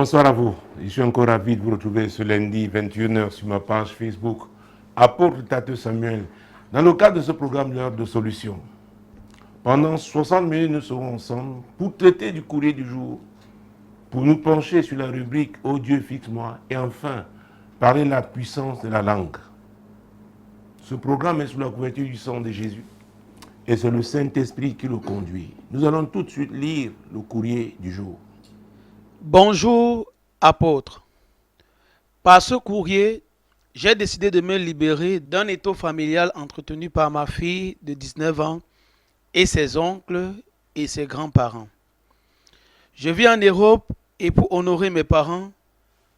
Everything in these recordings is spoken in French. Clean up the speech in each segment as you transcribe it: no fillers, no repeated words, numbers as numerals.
Bonsoir à vous. Je suis encore ravi de vous retrouver ce lundi 21h sur ma page Facebook Apôtre Tate Samuel dans le cadre de ce programme L'heure de solution. Pendant 60 minutes, nous serons ensemble pour traiter du courrier du jour, pour nous pencher sur la rubrique « Oh Dieu, fixe-moi » et enfin parler de la puissance de la langue. Ce programme est sous la couverture du sang de Jésus et c'est le Saint-Esprit qui le conduit. Nous allons tout de suite lire le courrier du jour. Bonjour, apôtre. Par ce courrier, j'ai décidé de me libérer d'un étau familial entretenu par ma fille de 19 ans et ses oncles et ses grands-parents. Je vis en Europe et pour honorer mes parents,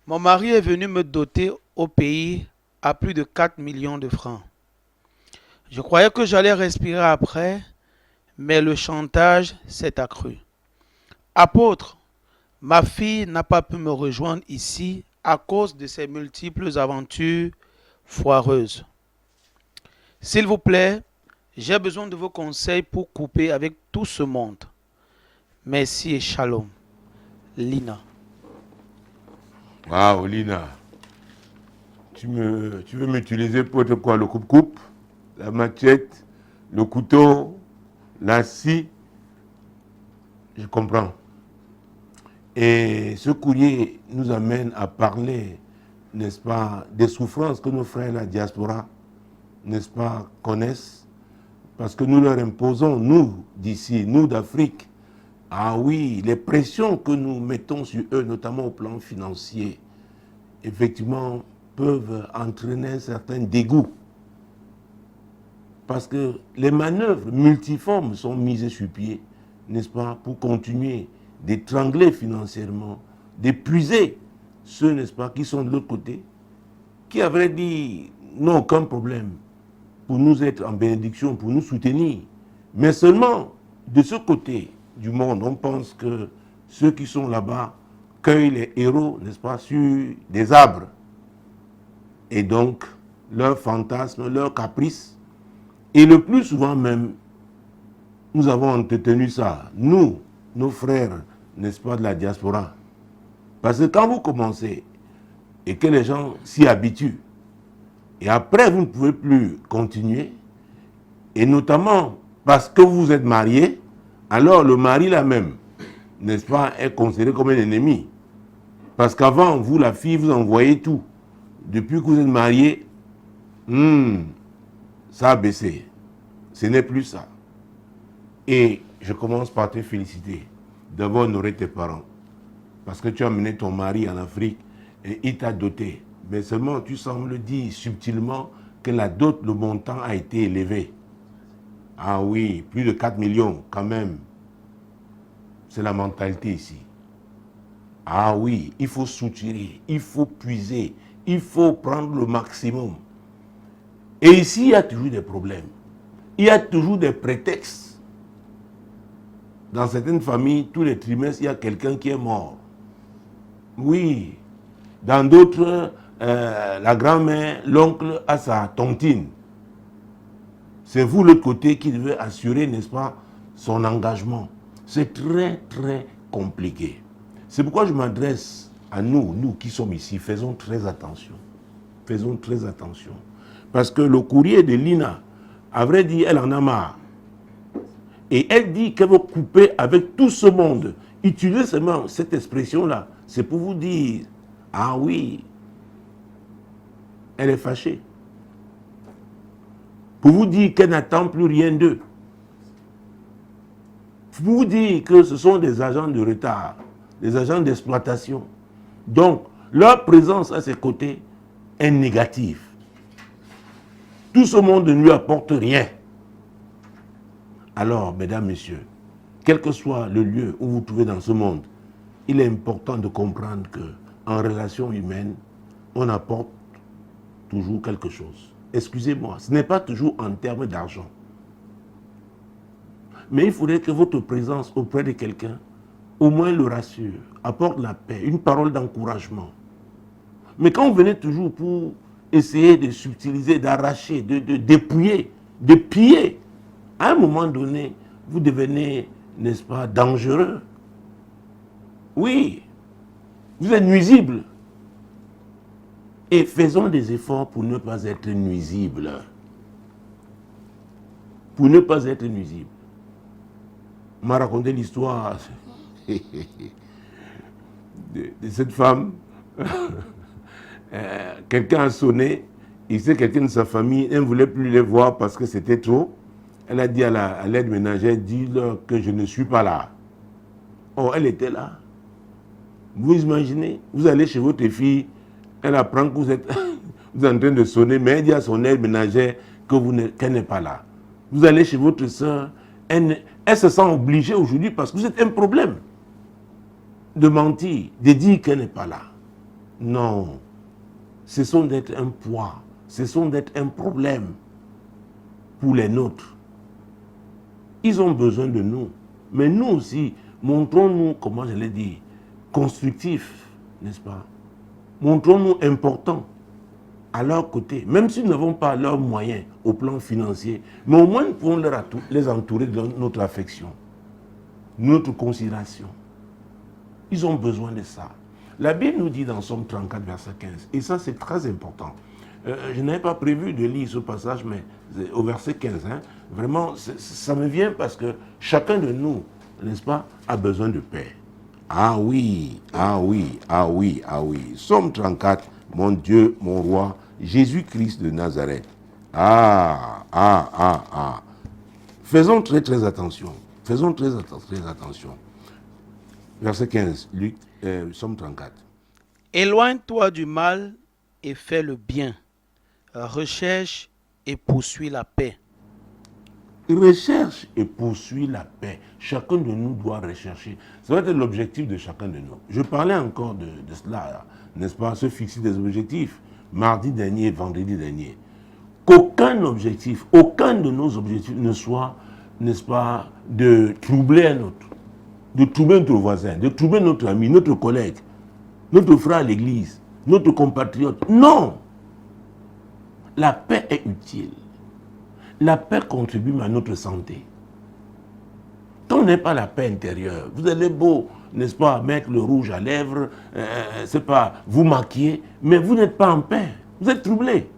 mon mari est venu me doter au pays à plus de 4 millions de francs. Je croyais que j'allais respirer après, mais le chantage s'est accru. Apôtre, ma fille n'a pas pu me rejoindre ici à cause de ses multiples aventures foireuses. S'il vous plaît, j'ai besoin de vos conseils pour couper avec tout ce monde. Merci et shalom. Lina. Waouh, Lina. Tu veux m'utiliser pour être quoi? Le coupe-coupe, la machette, le couteau, la scie. Je comprends. Et ce courrier nous amène à parler, n'est-ce pas, des souffrances que nos frères de la diaspora, n'est-ce pas, connaissent. Parce que nous leur imposons, nous d'ici, nous d'Afrique, ah oui, les pressions que nous mettons sur eux, notamment au plan financier, effectivement, peuvent entraîner un certain dégoût. Parce que les manœuvres multiformes sont mises sur pied, n'est-ce pas, pour continuer d'étrangler financièrement, d'épuiser ceux, n'est-ce pas, qui sont de l'autre côté, qui avaient dit non, aucun problème, pour nous être en bénédiction, pour nous soutenir. Mais seulement de ce côté du monde, on pense que ceux qui sont là-bas cueillent les héros, n'est-ce pas, sur des arbres. Et donc, leurs fantasmes, leurs caprices, et le plus souvent même, nous avons entretenu ça, nous, nos frères, n'est-ce pas, de la diaspora. Parce que quand vous commencez et que les gens s'y habituent, et après vous ne pouvez plus continuer, et notamment parce que vous êtes marié, alors le mari là même, n'est-ce pas, est considéré comme un ennemi. Parce qu'avant, vous, la fille, vous envoyez tout. Depuis que vous êtes marié, ça a baissé. Ce n'est plus ça. Et je commence par te féliciter d'avoir honoré tes parents. Parce que tu as mené ton mari en Afrique et il t'a doté. Mais seulement tu sembles dire subtilement que la dot, le montant a été élevé. Ah oui, plus de 4 millions quand même. C'est la mentalité ici. Ah oui, il faut soutirer, il faut puiser, il faut prendre le maximum. Et ici, il y a toujours des problèmes. Il y a toujours des prétextes. Dans certaines familles, tous les trimestres, il y a quelqu'un qui est mort. Oui. Dans d'autres, la grand-mère, l'oncle a sa tontine. C'est vous, l'autre côté, qui devez assurer, n'est-ce pas, son engagement. C'est très, très compliqué. C'est pourquoi je m'adresse à nous, nous qui sommes ici. Faisons très attention. Faisons très attention. Parce que le courrier de Lina, à vrai dire, elle en a marre. Et elle dit qu'elle veut couper avec tout ce monde. Utilisez seulement cette expression-là. C'est pour vous dire, ah oui, elle est fâchée. Pour vous dire qu'elle n'attend plus rien d'eux. Pour vous dire que ce sont des agents de retard, des agents d'exploitation. Donc, leur présence à ses côtés est négative. Tout ce monde ne lui apporte rien. Alors, mesdames, messieurs, quel que soit le lieu où vous vous trouvez dans ce monde, il est important de comprendre qu'en relation humaine, on apporte toujours quelque chose. Excusez-moi, ce n'est pas toujours en termes d'argent. Mais il faudrait que votre présence auprès de quelqu'un, au moins le rassure, apporte la paix, une parole d'encouragement. Mais quand vous venez toujours pour essayer de subtiliser, d'arracher, de dépouiller, de piller, à un moment donné, vous devenez, n'est-ce pas, dangereux. Oui, Vous êtes nuisible. Et faisons des efforts pour ne pas être nuisibles. Pour ne pas être nuisibles. On m'a raconté l'histoire de cette femme. Quelqu'un a sonné. Il sait quelqu'un de sa famille. Elle ne voulait plus les voir parce que c'était trop. Elle a dit à l'aide ménagère, dis-leur que je ne suis pas là. Oh, elle était là. Vous imaginez, vous allez chez votre fille, elle apprend que vous êtes en train de sonner, mais elle dit à son aide ménagère qu'elle n'est pas là. Vous allez chez votre soeur, elle se sent obligée aujourd'hui parce que vous êtes un problème de mentir, de dire qu'elle n'est pas là. Non, ce sont d'être un poids, ce sont d'être un problème pour les nôtres. Ils ont besoin de nous, mais nous aussi, montrons-nous, comment je l'ai dit, constructifs, n'est-ce pas? Montrons-nous importants à leur côté, même si nous n'avons pas leurs moyens au plan financier, mais au moins nous pouvons les entourer de notre affection, notre considération. Ils ont besoin de ça. La Bible nous dit dans Somme 34, verset 15, et ça c'est très important. Je n'avais pas prévu de lire ce passage, mais au verset 15, hein, vraiment, ça me vient parce que chacun de nous, n'est-ce pas, a besoin de paix. Ah oui, ah oui, ah oui, ah oui. Somme 34, mon Dieu, mon roi, Jésus-Christ de Nazareth. Ah. Faisons très très attention. Faisons très attention. Verset 15, Somme 34. Éloigne-toi du mal et fais le bien. Recherche et poursuis la paix. Recherche et poursuis la paix. Chacun de nous doit rechercher. Ça va être l'objectif de chacun de nous. Je parlais encore de cela, n'est-ce pas, se fixer des objectifs. Mardi dernier, vendredi dernier. Qu'aucun objectif, aucun de nos objectifs ne soit, n'est-ce pas, de troubler un autre, de troubler notre voisin, de troubler notre ami, notre collègue, notre frère à l'église, notre compatriote. Non! La paix est utile. La paix contribue à notre santé. Quand on n'a pas la paix intérieure, vous allez beau, n'est-ce pas, mettre le rouge à lèvres, c'est pas, vous maquiller, mais vous n'êtes pas en paix. Vous êtes troublé.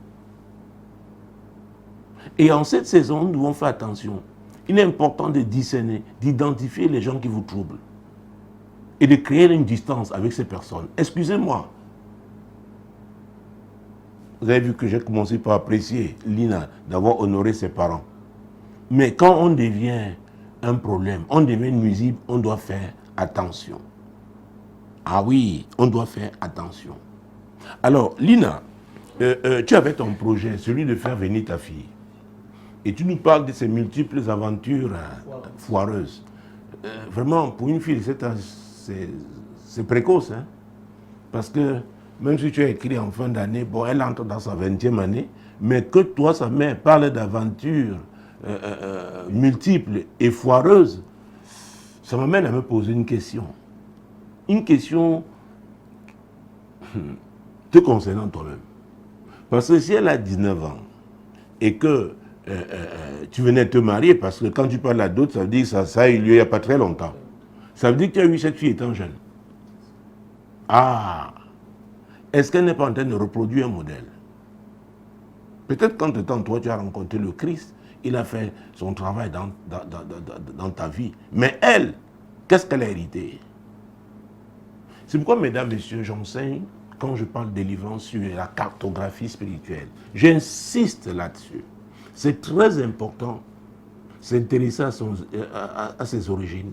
Et en cette saison, nous devons faire attention. Il est important de discerner, d'identifier les gens qui vous troublent. Et de créer une distance avec ces personnes. Excusez-moi. Vous avez vu que j'ai commencé par apprécier Lina d'avoir honoré ses parents. Mais quand on devient un problème, on devient nuisible, on doit faire attention. Ah oui, on doit faire attention. Alors, Lina, tu avais ton projet, celui de faire venir ta fille. Et tu nous parles de ces multiples aventures foireuses. Vraiment, pour une fille de cet âge, c'est précoce. Hein? Parce que même si tu as écrit en fin d'année, bon, elle entre dans sa 20e année, mais que toi, sa mère, parle d'aventures multiples et foireuses, ça m'amène à me poser une question. Une question te concernant toi-même. Parce que si elle a 19 ans et que tu venais te marier, parce que quand tu parles à d'autres, ça veut dire que ça a eu lieu il n'y a pas très longtemps. Ça veut dire que tu as eu cette fille étant jeune. Ah! Est-ce qu'elle n'est pas en train de reproduire un modèle? Peut-être qu'entre-temps, toi, tu as rencontré le Christ, il a fait son travail dans ta vie. Mais elle, qu'est-ce qu'elle a hérité? C'est pourquoi, mesdames, messieurs, j'enseigne, quand je parle de délivrance sur la cartographie spirituelle, j'insiste là-dessus. C'est très important s'intéresser à ses origines,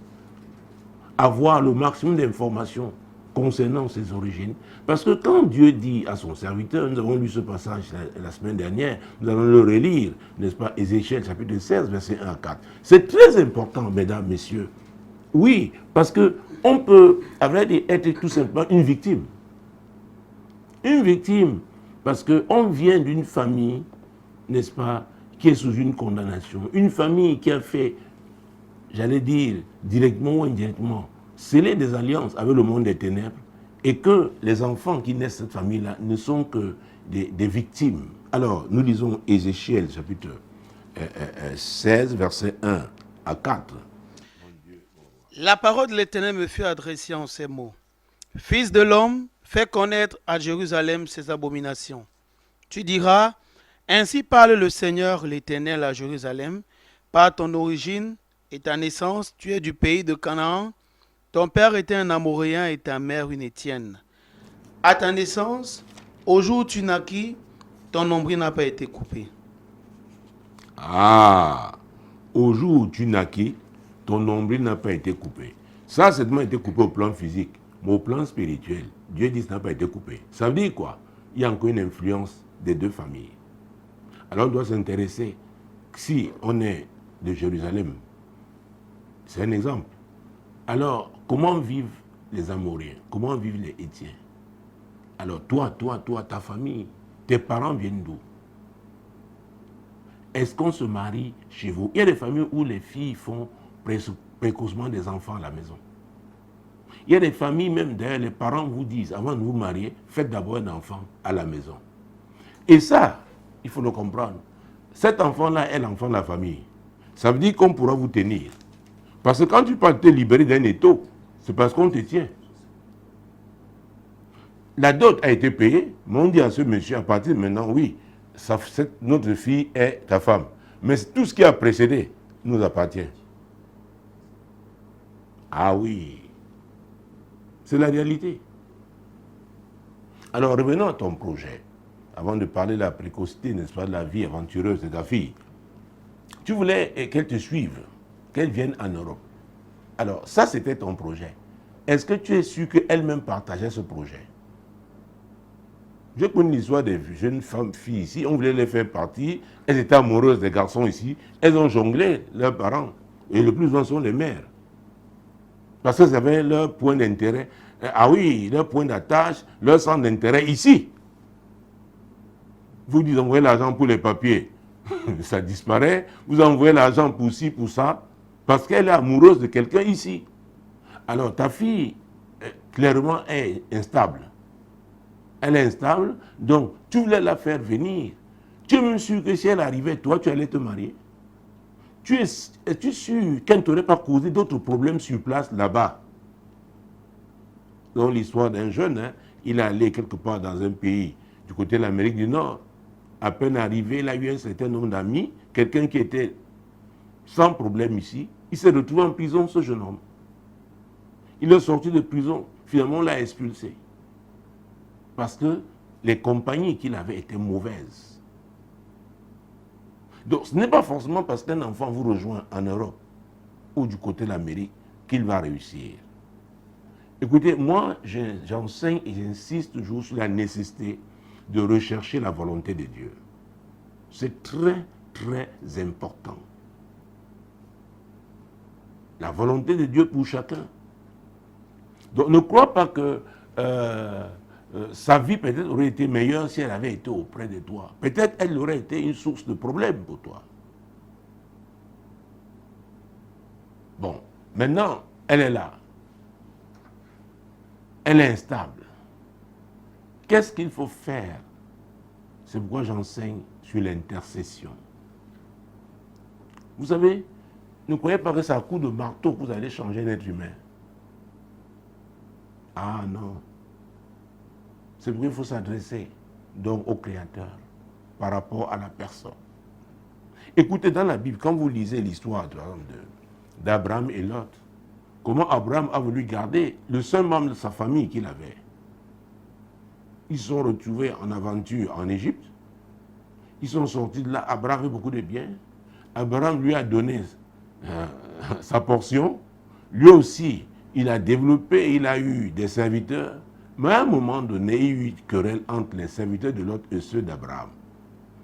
avoir le maximum d'informations concernant ses origines. Parce que quand Dieu dit à son serviteur, nous avons lu ce passage la semaine dernière, nous allons le relire, n'est-ce pas, Ézéchiel chapitre 16, verset 1 à 4. C'est très important, mesdames, messieurs. Oui, parce qu'on peut, à vrai dire, être tout simplement une victime. Une victime, parce qu'on vient d'une famille, n'est-ce pas, qui est sous une condamnation. Une famille qui a fait, j'allais dire, directement ou indirectement, sceller des alliances avec le monde des ténèbres, et que les enfants qui naissent de cette famille-là ne sont que des victimes. Alors, nous lisons Ézéchiel, chapitre 16, versets 1 à 4. La parole de l'Éternel me fut adressée en ces mots. Fils de l'homme, fais connaître à Jérusalem ses abominations. Tu diras, ainsi parle le Seigneur l'Éternel à Jérusalem, par ton origine et ta naissance, tu es du pays de Canaan, ton père était un Amoréen et ta mère une Étienne. À ta naissance, au jour où tu naquis, ton nombril n'a pas été coupé. Ah, au jour où tu naquis, ton nombril n'a pas été coupé. Ça, c'est seulement été coupé au plan physique, mais au plan spirituel, Dieu dit que ça n'a pas été coupé. Ça veut dire quoi? Il y a encore une influence des deux familles. Alors on doit s'intéresser. Si on est de Jérusalem, c'est un exemple. Alors, comment vivent les Amoréens? Comment vivent les Étiens? Alors, toi, ta famille, tes parents viennent d'où? Est-ce qu'on se marie chez vous? Il y a des familles où les filles font précocement des enfants à la maison. Il y a des familles, même d'ailleurs, les parents vous disent, avant de vous marier, faites d'abord un enfant à la maison. Et ça, il faut le comprendre. Cet enfant-là est l'enfant de la famille. Ça veut dire qu'on pourra vous tenir. Parce que quand tu peux te libérer d'un étau, c'est parce qu'on te tient. La dot a été payée, mais on dit à ce monsieur, à partir de maintenant, oui, notre fille est ta femme. Mais tout ce qui a précédé nous appartient. Ah oui, c'est la réalité. Alors revenons à ton projet. Avant de parler de la précocité, n'est-ce pas, de la vie aventureuse de ta fille. Tu voulais qu'elle te suive, qu'elle vienne en Europe. Alors ça, c'était ton projet. Est-ce que tu es sûr qu'elle-même partageait ce projet? Je connais l'histoire des jeunes filles ici, on voulait les faire partir, elles étaient amoureuses des garçons ici, elles ont jonglé leurs parents, et le plus souvent sont les mères. Parce qu'elles avaient leur point d'intérêt, ah oui, leur point d'attache, leur centre d'intérêt ici. Vous dites envoyez l'argent pour les papiers, ça disparaît, vous envoyez l'argent pour ci, pour ça, parce qu'elle est amoureuse de quelqu'un ici. Alors ta fille, clairement, est instable. Elle est instable, donc tu voulais la faire venir. Tu es même sûr que si elle arrivait, toi, tu allais te marier? Es-tu sûr qu'elle ne t'aurait pas causé d'autres problèmes sur place là-bas? Dans l'histoire d'un jeune, il est allé quelque part dans un pays du côté de l'Amérique du Nord. À peine arrivé, il a eu un certain nombre d'amis, quelqu'un qui était sans problème ici. Il s'est retrouvé en prison, ce jeune homme. Il est sorti de prison, finalement on l'a expulsé. Parce que les compagnies qu'il avait étaient mauvaises. Donc ce n'est pas forcément parce qu'un enfant vous rejoint en Europe ou du côté de l'Amérique qu'il va réussir. Écoutez, moi j'enseigne et j'insiste toujours sur la nécessité de rechercher la volonté de Dieu. C'est très, très important. La volonté de Dieu pour chacun. Donc ne crois pas que sa vie peut-être aurait été meilleure si elle avait été auprès de toi. Peut-être elle aurait été une source de problème pour toi. Bon, maintenant, elle est là. Elle est instable. Qu'est-ce qu'il faut faire? C'est pourquoi j'enseigne sur l'intercession. Vous savez, ne croyez pas que c'est à coup de marteau que vous allez changer un être humain. Ah non. C'est pourquoi il faut s'adresser donc au Créateur par rapport à la personne. Écoutez, dans la Bible, quand vous lisez l'histoire d'Abraham et Lot, comment Abraham a voulu garder le seul membre de sa famille qu'il avait. Ils se sont retrouvés en aventure en Égypte. Ils sont sortis de là. Abraham avait beaucoup de biens. Abraham lui a donné sa portion. Lui aussi, il a développé, il a eu des serviteurs. Mais à un moment donné, il y a eu une querelle entre les serviteurs de Lot et ceux d'Abraham.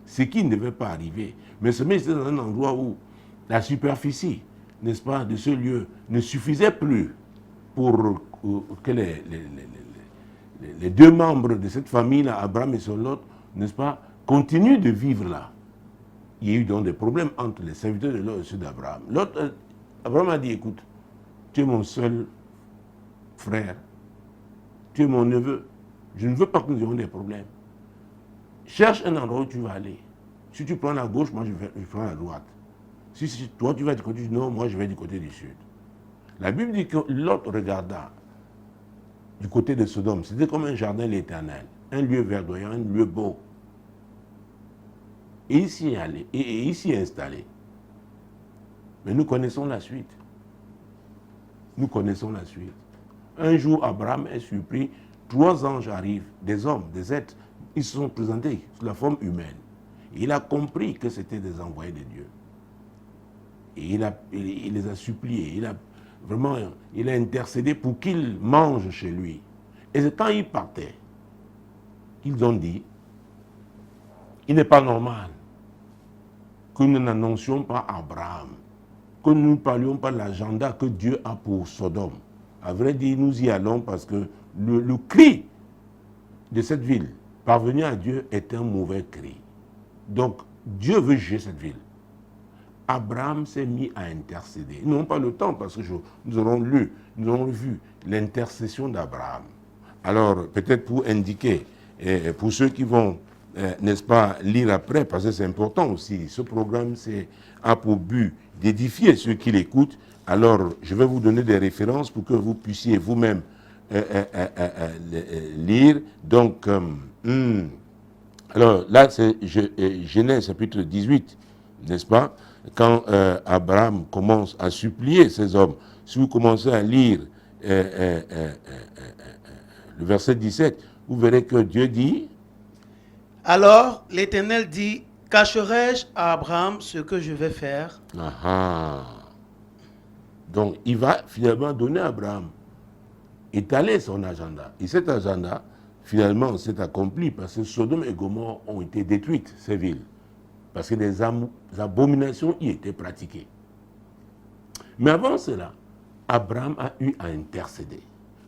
Ce qui ne devait pas arriver. Mais ce c'était dans un endroit où la superficie, n'est-ce pas, de ce lieu ne suffisait plus pour que les deux membres de cette famille-là, Abraham et son Lot, n'est-ce pas, continuent de vivre là. Il y a eu donc des problèmes entre les serviteurs de Lot et ceux d'Abraham. Abraham a dit, écoute, tu es mon seul frère, tu es mon neveu, je ne veux pas que nous ayons des problèmes. Cherche un endroit où tu vas aller. Si tu prends la gauche, moi je prends la droite. Si toi tu vas du côté du nord, moi je vais du côté du sud. La Bible dit que Lot regarda du côté de Sodome. C'était comme un jardin de l'Éternel, un lieu verdoyant, un lieu beau. Et il s'y est allé, et il s'y est installé. Mais nous connaissons la suite. Nous connaissons la suite. Un jour, Abraham est surpris, 3 anges arrivent, des hommes, des êtres, ils se sont présentés sous la forme humaine. Et il a compris que c'était des envoyés de Dieu. Et il les a suppliés, il a intercédé pour qu'ils mangent chez lui. Et c'est quand ils partaient qu'ils ont dit, il n'est pas normal que nous n'annoncions pas à Abraham, que nous ne parlions pas de l'agenda que Dieu a pour Sodome. À vrai dire, nous y allons parce que le cri de cette ville, parvenir à Dieu, est un mauvais cri. Donc, Dieu veut juger cette ville. Abraham s'est mis à intercéder. Nous n'avons pas le temps parce que nous avons lu, nous avons vu l'intercession d'Abraham. Alors, peut-être pour indiquer, pour ceux qui vont, n'est-ce pas, lire après, parce que c'est important aussi, ce programme a pour but d'édifier ceux qui l'écoutent. Alors, je vais vous donner des références pour que vous puissiez vous-même lire. Donc, alors là, c'est Genèse chapitre 18, n'est-ce pas? Quand Abraham commence à supplier ces hommes, si vous commencez à lire le verset 17, vous verrez que Dieu dit... Alors l'Éternel dit, cacherai-je à Abraham ce que je vais faire? Donc il va finalement donner à Abraham, étaler son agenda. Et cet agenda, finalement, s'est accompli parce que Sodome et Gomorrhe ont été détruites, ces villes. Parce que des abominations y étaient pratiquées. Mais avant cela, Abraham a eu à intercéder.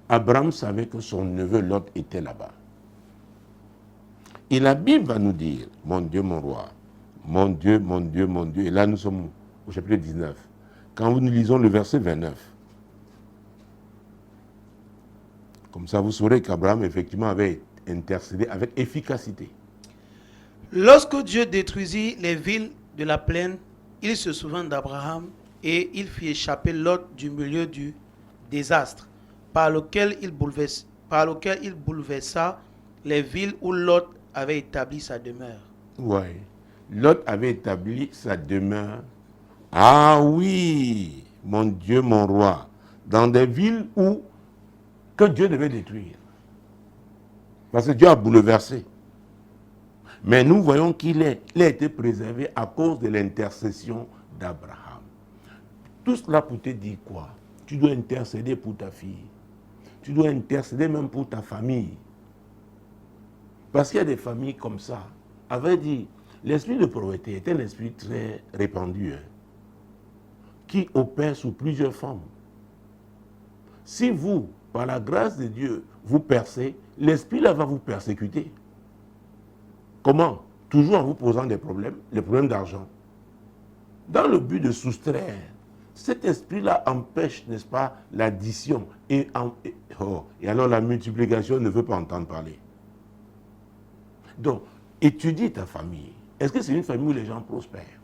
Abraham savait que son neveu Lot était là-bas. Et la Bible va nous dire, mon Dieu, mon roi, mon Dieu, mon Dieu, mon Dieu. Et là, nous sommes au chapitre 19. Quand nous lisons le verset 29, comme ça, vous saurez qu'Abraham, effectivement, avait intercédé avec efficacité. Lorsque Dieu détruisit les villes de la plaine, il se souvint d'Abraham et il fit échapper Lot du milieu du désastre par lequel il bouleversa les villes où Lot avait établi sa demeure. Oui, Lot avait établi sa demeure. Ah oui, mon Dieu, mon roi, dans des villes que Dieu devait détruire. Parce que Dieu a bouleversé. Mais nous voyons qu'il a été préservé à cause de l'intercession d'Abraham. Tout cela pour te dire quoi? Tu dois intercéder pour ta fille. Tu dois intercéder même pour ta famille. Parce qu'il y a des familles comme ça. À vrai dire, l'esprit de pauvreté est un esprit très répandu, qui opère sous plusieurs formes. Si vous, par la grâce de Dieu, vous percez, l'esprit là va vous persécuter. Comment? Toujours en vous posant des problèmes, les problèmes d'argent. Dans le but de soustraire, cet esprit-là empêche, n'est-ce pas, l'addition. Et alors la multiplication ne veut pas entendre parler. Donc, étudie ta famille. Est-ce que c'est une famille où les gens prospèrent?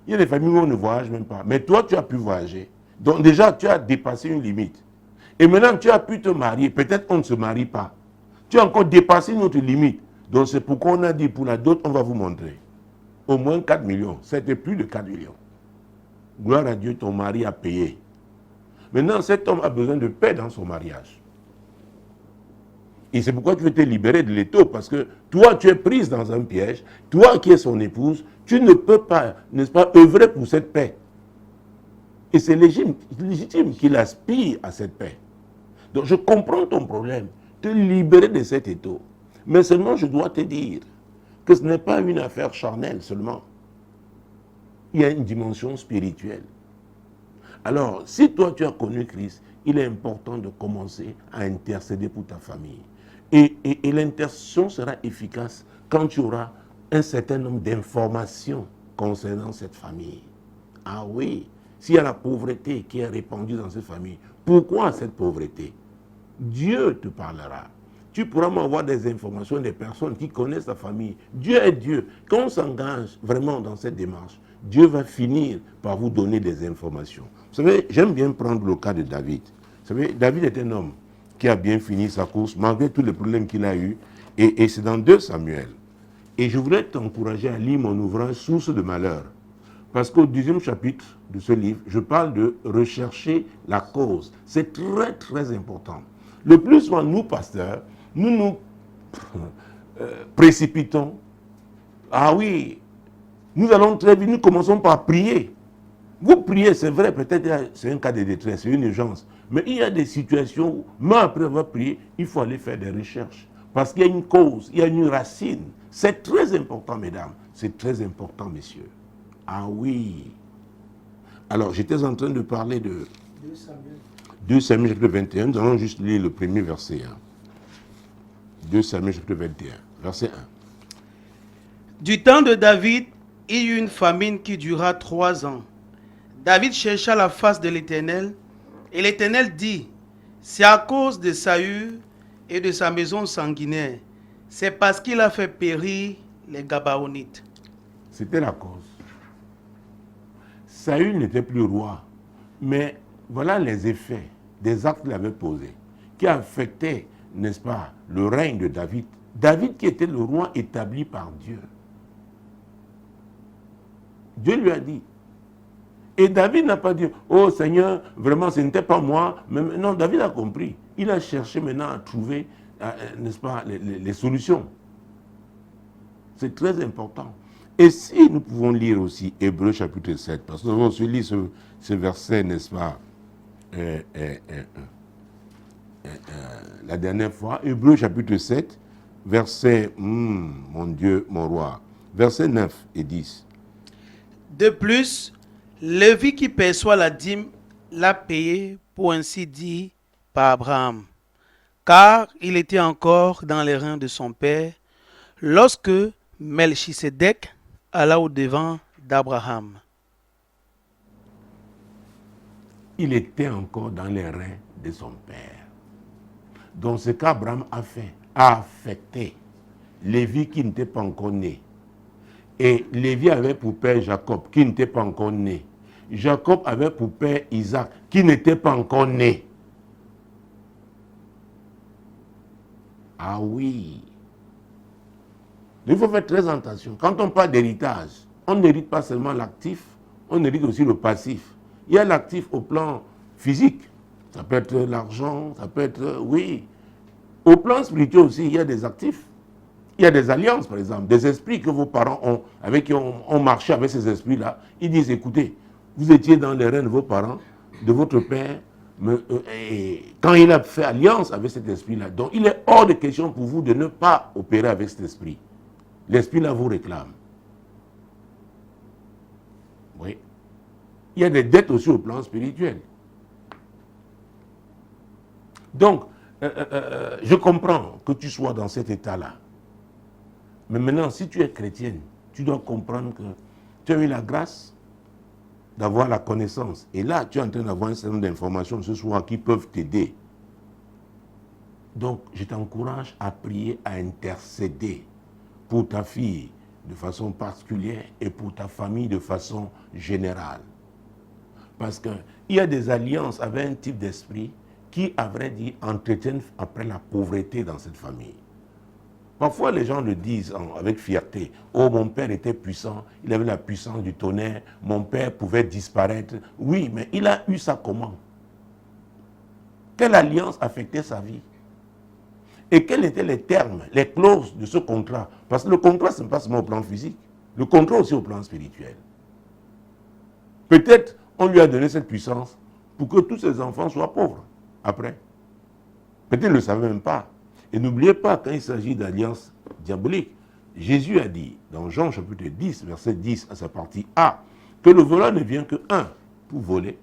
Il y a des familles où on ne voyage même pas. Mais toi, tu as pu voyager. Donc déjà, tu as dépassé une limite. Et maintenant, tu as pu te marier. Peut-être qu'on ne se marie pas. Tu as encore dépassé notre limite. Donc c'est pourquoi on a dit pour la dot, on va vous montrer. Au moins 4 millions. C'était plus de 4 millions. Gloire à Dieu, ton mari a payé. Maintenant, cet homme a besoin de paix dans son mariage. Et c'est pourquoi tu veux te libérer de l'étau. Parce que toi, tu es prise dans un piège. Toi qui es son épouse, tu ne peux pas, n'est-ce pas, œuvrer pour cette paix. Et c'est légitime qu'il aspire à cette paix. Donc je comprends ton problème. Te libérer de cet étau. Mais seulement je dois te dire que ce n'est pas une affaire charnelle seulement. Il y a une dimension spirituelle. Alors, si toi tu as connu Christ, il est important de commencer à intercéder pour ta famille. Et l'intercession sera efficace quand tu auras un certain nombre d'informations concernant cette famille. Ah oui, s'il y a la pauvreté qui est répandue dans cette famille, pourquoi cette pauvreté? Dieu te parlera. Tu pourras m'avoir des informations des personnes qui connaissent ta famille. Dieu est Dieu. Quand on s'engage vraiment dans cette démarche, Dieu va finir par vous donner des informations. Vous savez, j'aime bien prendre le cas de David. savez, David est un homme qui a bien fini sa course, malgré tous les problèmes qu'il a eus. Et c'est dans 2 Samuel. Et je voudrais t'encourager à lire mon ouvrage Source de malheur. Parce qu'au 10e chapitre de ce livre, je parle de rechercher la cause. C'est très, très important. Le plus souvent, nous, pasteurs, nous précipitons. Ah oui, nous allons très vite, nous commençons par prier. Vous priez, c'est vrai, peut-être c'est un cas de détresse, c'est une urgence. Mais il y a des situations où, même après avoir prié, il faut aller faire des recherches. Parce qu'il y a une cause, il y a une racine. C'est très important, mesdames. C'est très important, messieurs. Ah oui. Alors, j'étais en train de parler de 2 Samuel chapitre 21. Nous allons juste lire le premier verset. 2 Samuel chapitre 21, verset 1. Du temps de David, il y eut une famine qui dura 3 ans. David chercha la face de l'Éternel, et l'Éternel dit, c'est à cause de Saül et de sa maison sanguinaire, c'est parce qu'il a fait périr les Gabaonites. C'était la cause. Saül n'était plus roi, mais voilà les effets des actes qu'il avait posés, qui affectaient, n'est-ce pas, le règne de David. David qui était le roi établi par Dieu. Dieu lui a dit. Et David n'a pas dit, oh Seigneur, vraiment ce n'était pas moi. Mais non, David a compris. Il a cherché maintenant à trouver, n'est-ce pas, les solutions. C'est très important. Et si nous pouvons lire aussi Hébreux chapitre 7, parce que nous avons aussi lu ce verset, n'est-ce pas, la dernière fois, Hébreux chapitre 7, verset, mon Dieu, mon roi, verset 9 et 10. De plus, Lévi qui perçoit la dîme l'a payé, pour ainsi dire, par Abraham, car il était encore dans les reins de son père lorsque Melchisédek alla au-devant d'Abraham. Il était encore dans les reins de son père. Donc ce qu'Abraham a fait a affecté Lévi qui n'était pas encore né. Et Lévi avait pour père Jacob qui n'était pas encore né. Jacob avait pour père Isaac qui n'était pas encore né. Ah oui. Il faut faire très attention. Quand on parle d'héritage, on n'hérite pas seulement l'actif, on hérite aussi le passif. Il y a l'actif au plan physique. Ça peut être l'argent, ça peut être, oui. Au plan spirituel aussi, il y a des actifs. Il y a des alliances, par exemple, des esprits que vos parents ont, avec qui ont marché avec ces esprits-là. Ils disent, écoutez, vous étiez dans les reins de vos parents, de votre père, mais, quand il a fait alliance avec cet esprit-là, donc il est hors de question pour vous de ne pas opérer avec cet esprit. L'esprit-là vous réclame. Oui. Il y a des dettes aussi au plan spirituel. Donc, je comprends que tu sois dans cet état-là. Mais maintenant, si tu es chrétienne, tu dois comprendre que tu as eu la grâce d'avoir la connaissance. Et là, tu es en train d'avoir un certain nombre d'informations ce soir qui peuvent t'aider. Donc, je t'encourage à prier, à intercéder pour ta fille de façon particulière et pour ta famille de façon générale. Parce qu'il y a des alliances avec un type d'esprit qui, à vrai dire, entretiennent après la pauvreté dans cette famille. Parfois, les gens le disent avec fierté. Oh, mon père était puissant, il avait la puissance du tonnerre, mon père pouvait disparaître. Oui, mais il a eu ça comment? Quelle alliance affectait sa vie? Et quels étaient les termes, les clauses de ce contrat? Parce que le contrat, ce n'est pas seulement au plan physique, le contrat aussi au plan spirituel. Peut-être on lui a donné cette puissance pour que tous ses enfants soient pauvres après. Peut-être qu'il ne le savait même pas. Et n'oubliez pas, quand il s'agit d'alliance diabolique, Jésus a dit, dans Jean chapitre 10, verset 10, à sa partie A, que le voleur ne vient que 1, pour voler,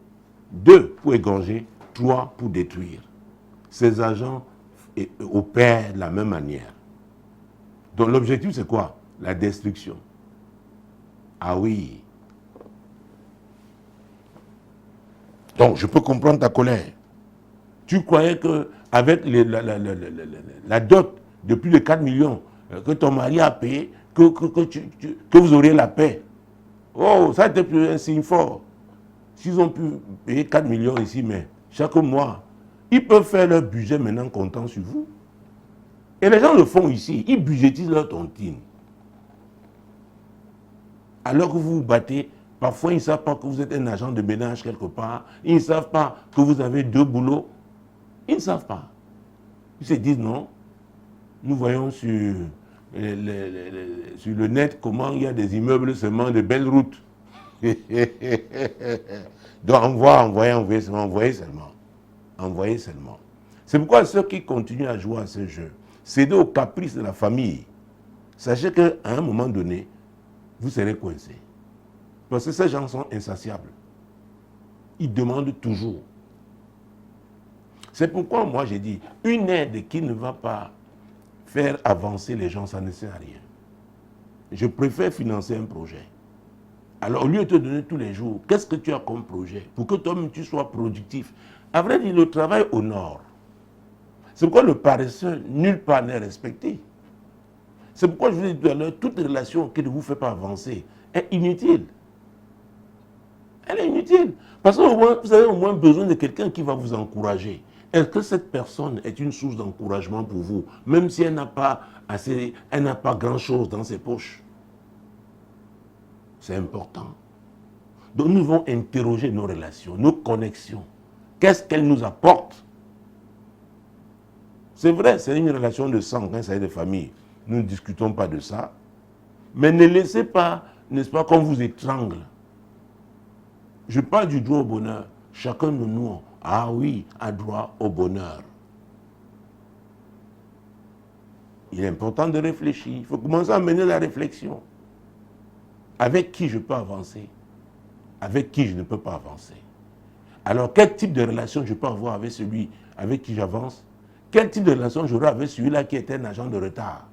2, pour égorger, 3, pour détruire. Ces agents opèrent de la même manière. Donc l'objectif, c'est quoi? La destruction. Ah oui. Donc je peux comprendre ta colère. Tu croyais qu'avec la dot de plus de 4 millions que ton mari a payé, que vous auriez la paix. Oh, ça était un signe fort. S'ils ont pu payer 4 millions ici, mais chaque mois, Ils peuvent faire leur budget maintenant comptant sur vous. Et les gens le font ici. Ils budgétisent leur tontine. Alors que vous vous battez, parfois ils ne savent pas que vous êtes un agent de ménage quelque part. Ils ne savent pas que vous avez 2 boulots. Ils ne savent pas. Ils se disent non. Nous voyons sur le net comment il y a des immeubles seulement de belles routes. Donc envoyer seulement. Envoyer seulement. C'est pourquoi ceux qui continuent à jouer à ce jeu, céder aux caprices de la famille, sachez qu'à un moment donné, vous serez coincé. Parce que ces gens sont insatiables. Ils demandent toujours. C'est pourquoi moi j'ai dit, une aide qui ne va pas faire avancer les gens, ça ne sert à rien. Je préfère financer un projet. Alors au lieu de te donner tous les jours, qu'est-ce que tu as comme projet pour que toi-même tu sois productif? À vrai dire, le travail honore. C'est pourquoi le paresseux, nulle part n'est respecté. C'est pourquoi je vous ai dit tout à l'heure, toute relation qui ne vous fait pas avancer est inutile. Elle est inutile. Parce que vous avez au moins besoin de quelqu'un qui va vous encourager. Est-ce que cette personne est une source d'encouragement pour vous, même si elle n'a pas grand-chose dans ses poches? C'est important. Donc nous devons interroger nos relations, nos connexions. Qu'est-ce qu'elles nous apportent? C'est vrai, c'est une relation de sang quand il s'agit de famille. Nous ne discutons pas de ça. Mais ne laissez pas, n'est-ce pas, qu'on vous étrangle. Je parle du droit au bonheur. Chacun de nous, ah oui, a droit au bonheur. Il est important de réfléchir. Il faut commencer à mener la réflexion. Avec qui je peux avancer? Avec qui je ne peux pas avancer? Alors, quel type de relation je peux avoir avec celui avec qui j'avance? Quel type de relation j'aurai avec celui-là qui est un agent de retard?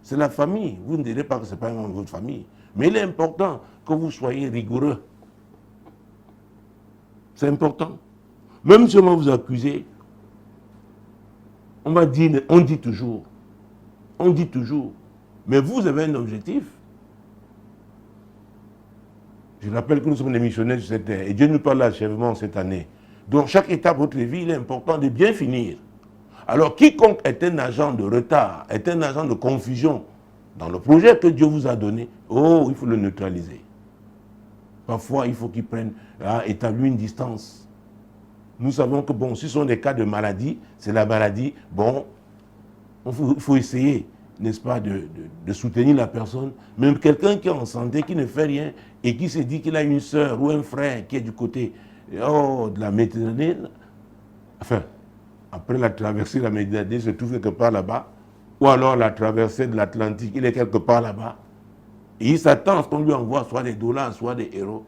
C'est la famille. Vous ne direz pas que ce n'est pas un membre de votre famille. Mais il est important que vous soyez rigoureux. C'est important. Même si on va vous accuser, on dit toujours. On dit toujours. Mais vous avez un objectif. Je rappelle que nous sommes des missionnaires sur cette terre. Et Dieu nous parle d'achèvement cette année. Donc chaque étape de votre vie, il est important de bien finir. Alors quiconque est un agent de retard, est un agent de confusion dans le projet que Dieu vous a donné, il faut le neutraliser. Parfois, il faut qu'il prenne, établir une distance. Nous savons que, si ce sont des cas de maladie, c'est la maladie, il faut essayer, n'est-ce pas, de soutenir la personne. Même quelqu'un qui est en santé, qui ne fait rien, et qui se dit qu'il a une sœur ou un frère qui est du côté de la Méditerranée, après la traversée de la Méditerranée, il se trouve quelque part là-bas, ou alors la traversée de l'Atlantique, il est quelque part là-bas, et il s'attend à ce qu'on lui envoie soit des dollars, soit des héros.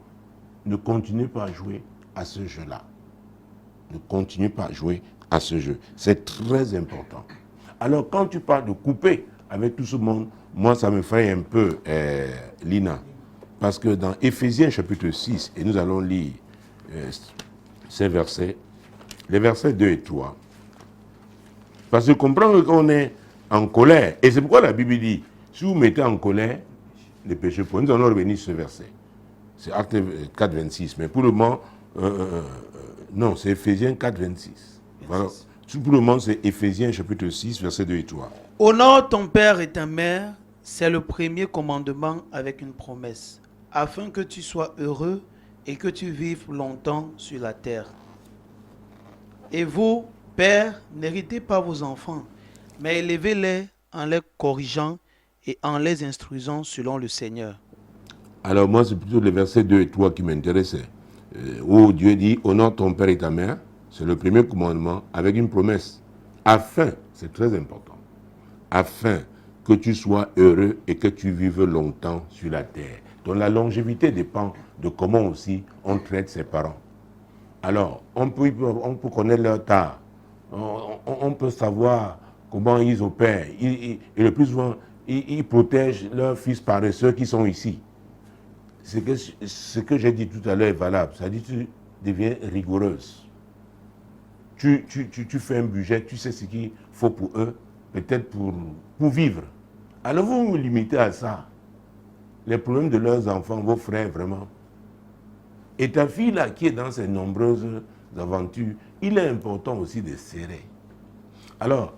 Ne continuez pas à jouer à ce jeu-là. Ne continuez pas à jouer à ce jeu. C'est très important. Alors, quand tu parles de couper avec tout ce monde, moi, ça me ferait un peu, Lina. Parce que dans Éphésiens chapitre 6, et nous allons lire ces versets, les versets 2 et 3. Parce que comprendre qu'on est en colère, et c'est pourquoi la Bible dit, si vous mettez en colère, ne péchez pas. Nous allons revenir sur ce verset. C'est Acte 4, 26. Mais pour le moment, non, c'est Éphésiens 4, 26. Voilà. Pour le moment, c'est Éphésiens chapitre 6, versets 2 et 3. Honore ton père et ta mère, c'est le premier commandement avec une promesse, afin que tu sois heureux et que tu vives longtemps sur la terre. Et vous, pères, n'héritez pas vos enfants, mais élevez-les en les corrigeant et en les instruisant selon le Seigneur. Alors moi, c'est plutôt les versets 2 et 3 qui m'intéressaient. Où Dieu dit, honore ton père et ta mère, c'est le premier commandement, avec une promesse. Afin, c'est très important, afin que tu sois heureux et que tu vives longtemps sur la terre. Donc la longévité dépend de comment aussi on traite ses parents. Alors, on peut connaître leur tard, on peut savoir comment ils opèrent, et le plus souvent, ils protègent leurs fils paresseux qui sont ici. Ce que j'ai dit tout à l'heure est valable, c'est-à-dire que tu deviens rigoureuse. Tu fais un budget, tu sais ce qu'il faut pour eux, peut-être pour vivre. Alors vous vous limitez à ça. Les problèmes de leurs enfants, vos frères, vraiment. Et ta fille là, qui est dans ces nombreuses aventures, il est important aussi de serrer. Alors,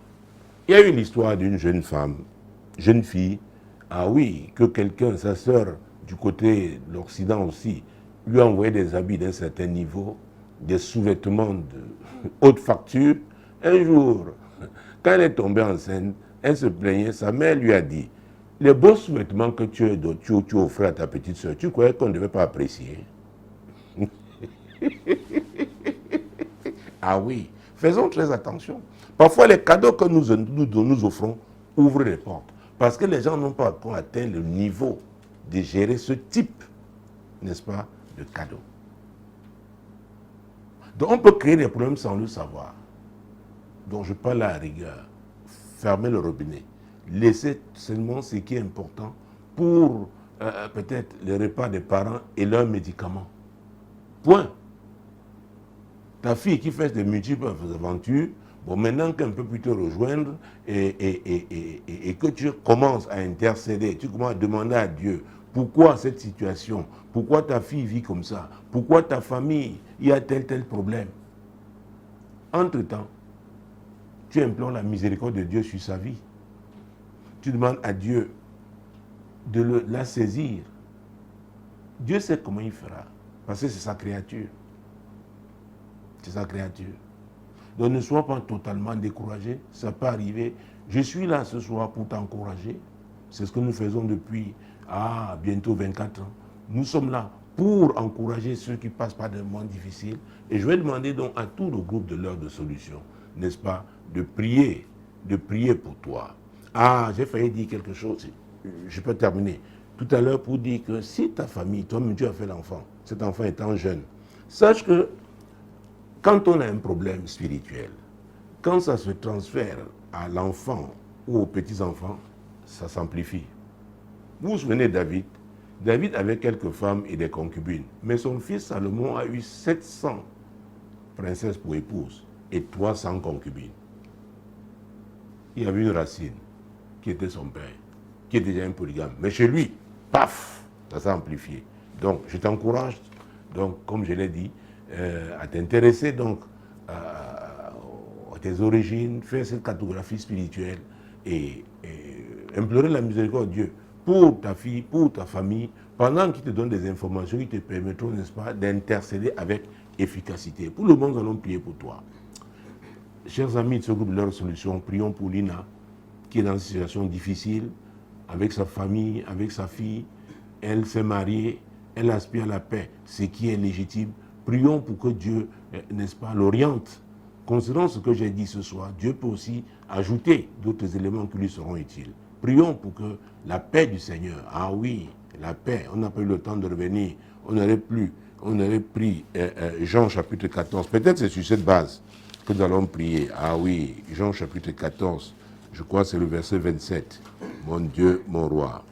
il y a eu l'histoire d'une jeune fille, ah oui, que quelqu'un, sa sœur, du côté de l'Occident aussi, lui a envoyé des habits d'un certain niveau, des sous-vêtements de haute facture. Un jour, quand elle est tombée enceinte, elle se plaignait, sa mère lui a dit, les beaux sous-vêtements que tu offrais à ta petite sœur, tu croyais qu'on ne devait pas apprécier? Ah oui, faisons très attention. Parfois, les cadeaux que nous offrons ouvrent les portes. Parce que les gens n'ont pas encore atteint le niveau de gérer ce type, n'est-ce pas, de cadeaux. Donc, on peut créer des problèmes sans le savoir. Donc, je parle à la rigueur. Fermez le robinet. Laissez seulement ce qui est important pour peut-être les repas des parents et leurs médicaments. Point. Ta fille qui fait de multiples aventures, bon, maintenant qu'elle ne peut plus te rejoindre et que tu commences à intercéder, tu commences à demander à Dieu pourquoi cette situation, pourquoi ta fille vit comme ça, pourquoi ta famille, il y a tel problème. Entre-temps, tu implores la miséricorde de Dieu sur sa vie. Tu demandes à Dieu de la saisir. Dieu sait comment il fera, parce que c'est sa créature. C'est sa créature. Donc ne sois pas totalement découragé, ça peut arriver. Je suis là ce soir pour t'encourager. C'est ce que nous faisons depuis bientôt 24 ans. Nous sommes là pour encourager ceux qui passent par des moments difficiles. Et je vais demander donc à tout le groupe de l'heure de solution, n'est-ce pas, de prier pour toi. J'ai failli dire quelque chose, je peux terminer. Tout à l'heure pour dire que si ta famille, toi-même tu as fait l'enfant, cet enfant étant jeune, sache que quand on a un problème spirituel, quand ça se transfère à l'enfant ou aux petits-enfants, ça s'amplifie. Vous vous souvenez de David? David avait quelques femmes et des concubines, mais son fils Salomon a eu 700 princesses pour épouses et 300 concubines. Il y avait une Racine qui était son père, qui était déjà un polygame. Mais chez lui, paf, ça s'est amplifié. Donc, je t'encourage, donc, comme je l'ai dit, à t'intéresser donc à tes origines, faire cette cartographie spirituelle et implorer la miséricorde de Dieu pour ta fille, pour ta famille, pendant qu'il te donne des informations qui te permettront, n'est-ce pas, d'intercéder avec efficacité. Pour le moment, nous allons prier pour toi. Chers amis de ce groupe de leur solution, prions pour Lina, qui est dans une situation difficile, avec sa famille, avec sa fille. Elle s'est mariée, elle aspire à la paix, ce qui est légitime. Prions pour que Dieu, n'est-ce pas, l'oriente. Considérant ce que j'ai dit ce soir, Dieu peut aussi ajouter d'autres éléments qui lui seront utiles. Prions pour que la paix du Seigneur, la paix, on n'a pas eu le temps de revenir, on aurait pris Jean chapitre 14, peut-être c'est sur cette base que nous allons prier. Jean chapitre 14, je crois que c'est le verset 27. Mon Dieu, mon roi.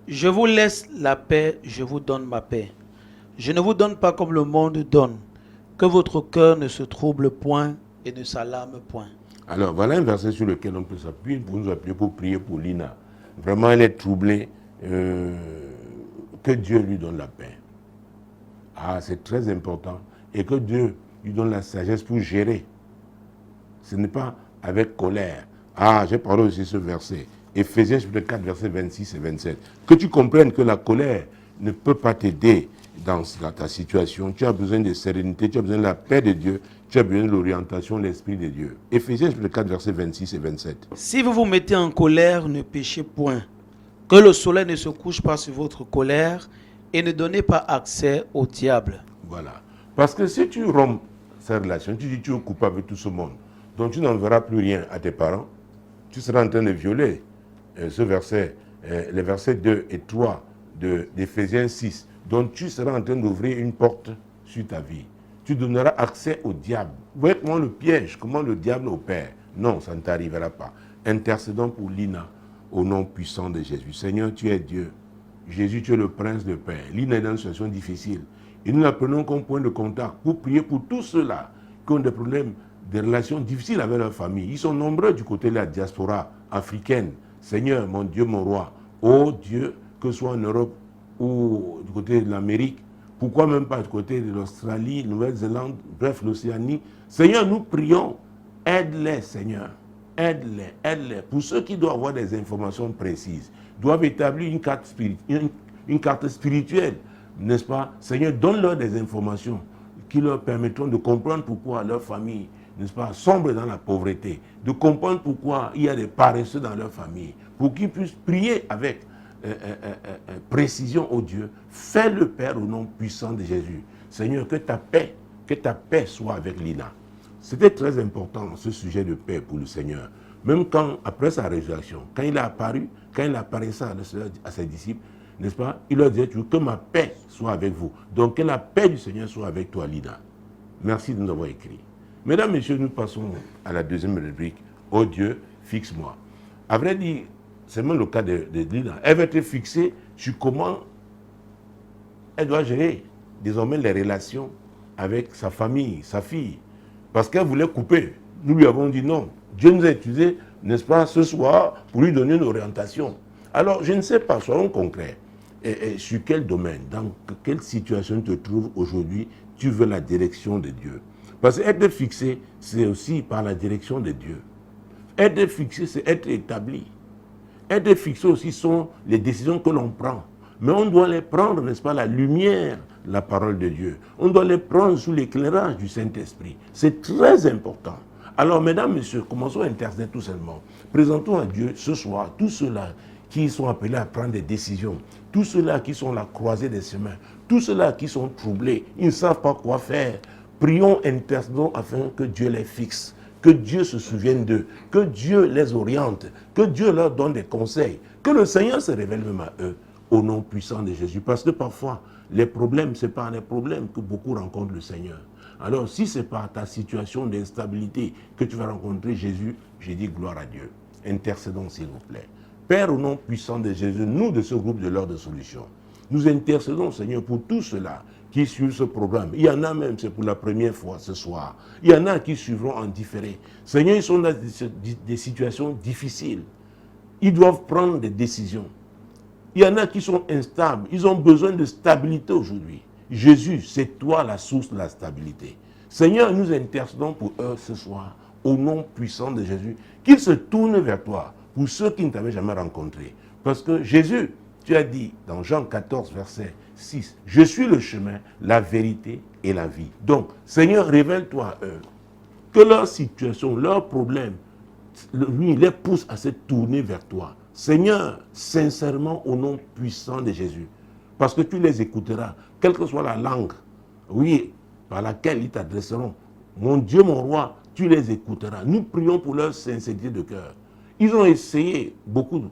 Je vous laisse la paix, je vous donne ma paix. Je ne vous donne pas comme le monde donne. Que votre cœur ne se trouble point et ne s'alarme point. Alors, voilà un verset sur lequel on peut s'appuyer pour nous appuyer pour prier pour Lina. Vraiment, elle est troublée. Que Dieu lui donne la paix. C'est très important. Et que Dieu lui donne la sagesse pour gérer. Ce n'est pas avec colère. J'ai parlé aussi de ce verset. Éphésiens chapitre 4, verset 26 et 27. Que tu comprennes que la colère ne peut pas t'aider dans ta situation. Tu as besoin de sérénité, tu as besoin de la paix de Dieu, tu as besoin de l'orientation de l'Esprit de Dieu. Éphésiens chapitre 4, verset 26 et 27. Si vous vous mettez en colère, ne péchez point. Que le soleil ne se couche pas sur votre colère et ne donnez pas accès au diable. Voilà. Parce que si tu romps cette relation, tu dis tu es coupable avec tout ce monde, donc tu n'enverras plus rien à tes parents, tu seras en train de violer ce verset, les versets 2 et 3 d'Éphésiens 6. Donc tu seras en train d'ouvrir une porte sur ta vie. Tu donneras accès au diable. Vous voyez comment le piège, comment le diable opère. Non, ça ne t'arrivera pas. Intercédons pour Lina au nom puissant de Jésus. Seigneur, tu es Dieu. Jésus, tu es le prince de paix. Lina est dans une situation difficile. Et nous la prenons comme point de contact pour prier pour tous ceux-là qui ont des problèmes, des relations difficiles avec leur famille. Ils sont nombreux du côté de la diaspora africaine. Seigneur, mon Dieu, mon roi. Oh Dieu, que ce soit en Europe ou du côté de l'Amérique Pourquoi même pas du côté de l'Australie, Nouvelle-Zélande, bref, l'Océanie. Seigneur, nous prions, aide-les, Seigneur. Aide-les, aide-les. Pour ceux qui doivent avoir des informations précises, doivent établir une carte spirituelle, n'est-ce pas? Seigneur, donne-leur des informations qui leur permettront de comprendre pourquoi leur famille, n'est-ce pas, sombre dans la pauvreté, de comprendre pourquoi il y a des paresseux dans leur famille, pour qu'ils puissent prier avec précision au Dieu. Fais-le, Père, au nom puissant de Jésus. Seigneur, que ta paix soit avec Lina. C'était très important, ce sujet de paix pour le Seigneur. Même quand, après sa résurrection, quand il apparaissait à ses disciples, n'est-ce pas, il leur disait toujours que ma paix soit avec vous. Donc que la paix du Seigneur soit avec toi, Lina. Merci de nous avoir écrit. Mesdames, Messieurs, nous passons à la deuxième rubrique. Oh Dieu, fixe-moi. À vrai dire, c'est même le cas de Lina. Elle va être fixée sur comment elle doit gérer désormais les relations avec sa famille, sa fille. Parce qu'elle voulait couper. Nous lui avons dit non. Dieu nous a utilisé, n'est-ce pas, ce soir pour lui donner une orientation. Alors, je ne sais pas, soyons concrets. Et sur quel domaine, dans quelle situation tu te trouves aujourd'hui, tu veux la direction de Dieu. Parce qu'être fixé, c'est aussi par la direction de Dieu. Être fixé, c'est être établi. Être fixé aussi sont les décisions que l'on prend. Mais on doit les prendre, n'est-ce pas, la lumière, la parole de Dieu. On doit les prendre sous l'éclairage du Saint-Esprit. C'est très important. Alors, mesdames, messieurs, commençons à intercéder tout simplement. Présentons à Dieu ce soir tous ceux-là qui sont appelés à prendre des décisions, tous ceux-là qui sont à la croisée des chemins, tous ceux-là qui sont troublés, ils ne savent pas quoi faire. Prions, intercédons afin que Dieu les fixe, que Dieu se souvienne d'eux, que Dieu les oriente, que Dieu leur donne des conseils, que le Seigneur se révèle même à eux, au nom puissant de Jésus. Parce que parfois, les problèmes, ce n'est pas les problèmes que beaucoup rencontrent le Seigneur. Alors, si c'est par ta situation d'instabilité que tu vas rencontrer Jésus, j'ai dit gloire à Dieu. Intercédons, s'il vous plaît. Père, au nom puissant de Jésus, nous de ce groupe de l'heure de solution, nous intercédons, Seigneur, pour tous ceux-là qui suivent ce programme. Il y en a même, c'est pour la première fois ce soir. Il y en a qui suivront en différé. Seigneur, ils sont dans des situations difficiles. Ils doivent prendre des décisions. Il y en a qui sont instables. Ils ont besoin de stabilité aujourd'hui. Jésus, c'est toi la source de la stabilité. Seigneur, nous intercédons pour eux ce soir, au nom puissant de Jésus, qu'ils se tournent vers toi, pour ceux qui ne t'avaient jamais rencontré. Parce que Jésus, tu as dit dans Jean 14, verset 6, « Je suis le chemin, la vérité et la vie. » Donc, Seigneur, révèle-toi à eux. Que leur situation, leurs problèmes, lui, les pousse à se tourner vers toi. Seigneur, sincèrement, au nom puissant de Jésus. Parce que tu les écouteras, quelle que soit la langue, oui, par laquelle ils t'adresseront. Mon Dieu, mon roi, tu les écouteras. Nous prions pour leur sincérité de cœur. Ils ont essayé beaucoup de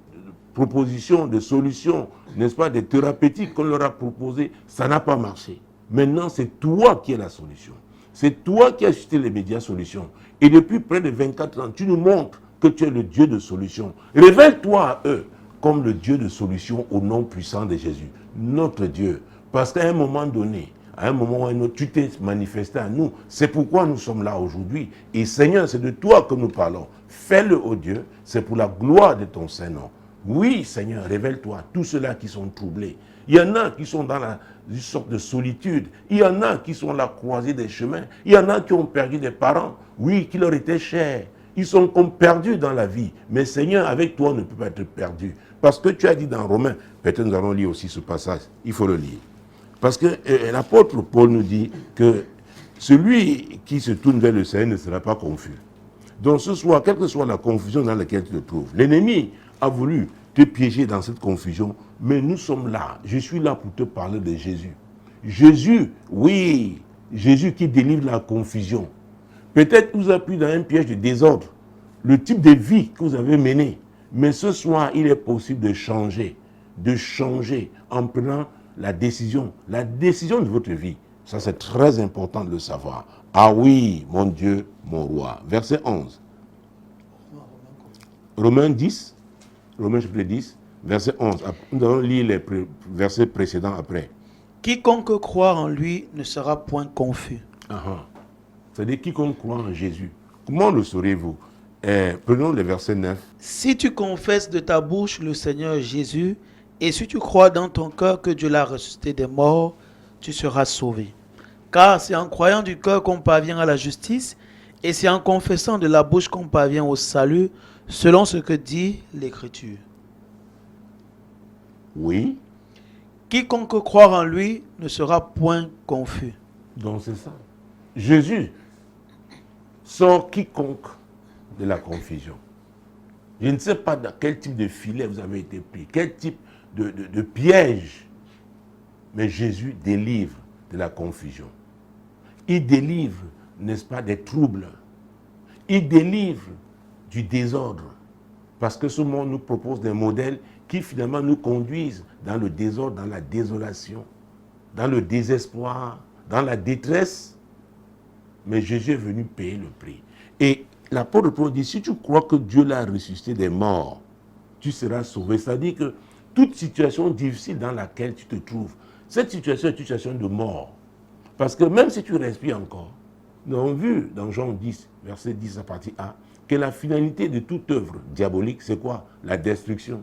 propositions, de solutions, n'est-ce pas, des thérapeutiques qu'on leur a proposées. Ça n'a pas marché. Maintenant, c'est toi qui es la solution. C'est toi qui as acheté les médias solutions. Et depuis près de 24 ans, tu nous montres que tu es le Dieu de solution. Révèle-toi à eux comme le Dieu de solution au nom puissant de Jésus. Notre Dieu. Parce qu'à un moment donné, à un moment ou à un autre, tu t'es manifesté à nous. C'est pourquoi nous sommes là aujourd'hui. Et Seigneur, c'est de toi que nous parlons. Fais-le, ô Dieu. C'est pour la gloire de ton Saint-Nom. Oui, Seigneur, révèle-toi. Tous ceux-là qui sont troublés. Il y en a qui sont dans une sorte de solitude. Il y en a qui sont à la croisée des chemins. Il y en a qui ont perdu des parents. Oui, qui leur étaient chers. Ils sont comme perdus dans la vie. Mais Seigneur, avec toi, on ne peut pas être perdu. Parce que tu as dit dans Romains, peut-être nous allons lire aussi ce passage. Il faut le lire. Parce que l'apôtre Paul nous dit que celui qui se tourne vers le Seigneur ne sera pas confus. Donc ce soir, quelle que soit la confusion dans laquelle tu te trouves, l'ennemi a voulu te piéger dans cette confusion, mais nous sommes là. Je suis là pour te parler de Jésus. Jésus, oui, Jésus qui délivre la confusion. Peut-être vous avez pris dans un piège de désordre, le type de vie que vous avez mené. Mais ce soir, il est possible de changer en prenant la décision de votre vie. Ça, c'est très important de le savoir. Ah oui, mon Dieu, mon roi. Verset 11. Romains 10, Romains chapitre 10, verset 11. Nous allons lire les versets précédents après. Quiconque croit en lui ne sera point confus. C'est-à-dire quiconque croit en Jésus. Comment le saurez-vous? Prenons le verset 9. Si tu confesses de ta bouche le Seigneur Jésus, et si tu crois dans ton cœur que Dieu l'a ressuscité des morts, tu seras sauvé. Car c'est en croyant du cœur qu'on parvient à la justice, et c'est en confessant de la bouche qu'on parvient au salut, selon ce que dit l'Écriture. Oui, Quiconque croit en lui ne sera point confus. donc c'est ça. Jésus sort quiconque de la confusion. Je ne sais pas dans quel type de filet vous avez été pris, quel type de piège, mais Jésus délivre de la confusion. Il délivre, n'est-ce pas, des troubles. Il délivre du désordre. Parce que ce monde nous propose des modèles qui finalement nous conduisent dans le désordre, dans la désolation, dans le désespoir, dans la détresse. Mais Jésus est venu payer le prix. Et l'apôtre Paul dit, si tu crois que Dieu l'a ressuscité des morts, tu seras sauvé. C'est-à-dire que toute situation difficile dans laquelle tu te trouves, cette situation est une situation de mort. Parce que même si tu respires encore, nous avons vu dans Jean 10, verset 10 à partie A, que la finalité de toute œuvre diabolique, c'est quoi? La destruction.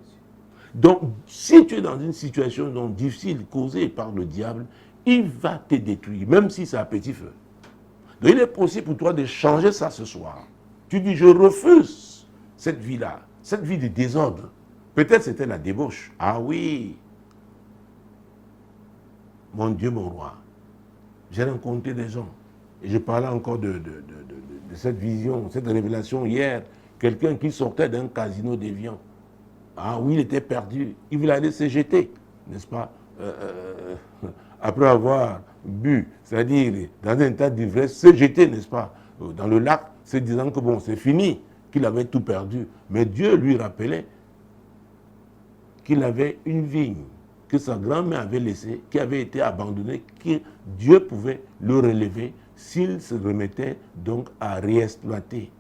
Donc, si tu es dans une situation donc, difficile causée par le diable, il va te détruire, même si c'est à petit feu. Donc, il est possible pour toi de changer ça ce soir. Tu dis, je refuse cette vie-là, cette vie de désordre. Peut-être c'était la débauche. Ah oui. Mon Dieu, mon roi. J'ai rencontré des gens. Et je parlais encore de cette vision, cette révélation hier. Quelqu'un qui sortait d'un casino déviant. Ah oui, il était perdu. Il voulait aller se jeter, n'est-ce pas, après avoir bu, c'est-à-dire dans un état d'ivresse, se jeter, n'est-ce pas, dans le lac, se disant que bon, c'est fini, qu'il avait tout perdu. Mais Dieu lui rappelait qu'il avait une vigne que sa grand-mère avait laissée, qui avait été abandonnée, que Dieu pouvait le relever s'il se remettait donc à réexploiter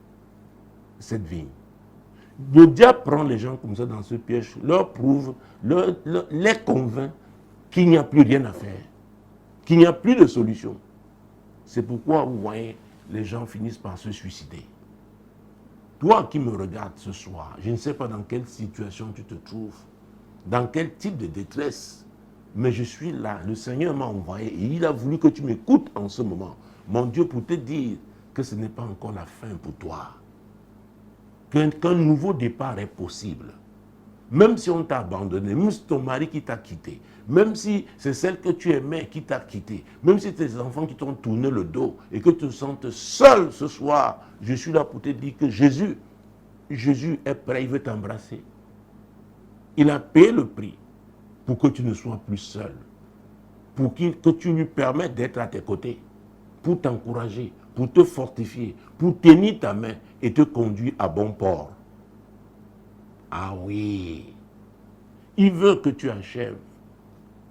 cette vigne. Le diable prend les gens comme ça dans ce piège, leur prouve, les convainc qu'il n'y a plus rien à faire, qu'il n'y a plus de solution. C'est pourquoi, vous voyez, les gens finissent par se suicider. Toi qui me regardes ce soir, je ne sais pas dans quelle situation tu te trouves, dans quel type de détresse, mais je suis là, le Seigneur m'a envoyé et il a voulu que tu m'écoutes en ce moment, mon Dieu, pour te dire que ce n'est pas encore la fin pour toi, qu'un nouveau départ est possible. Même si on t'a abandonné, même si ton mari qui t'a quitté, même si c'est celle que tu aimais qui t'a quitté, même si tes enfants qui t'ont tourné le dos et que tu te sentes seul ce soir, je suis là pour te dire que Jésus est prêt, il veut t'embrasser. Il a payé le prix pour que tu ne sois plus seul, pour que tu lui permettes d'être à tes côtés, pour t'encourager, pour te fortifier, pour tenir ta main et te conduire à bon port. Ah oui, il veut que tu achèves,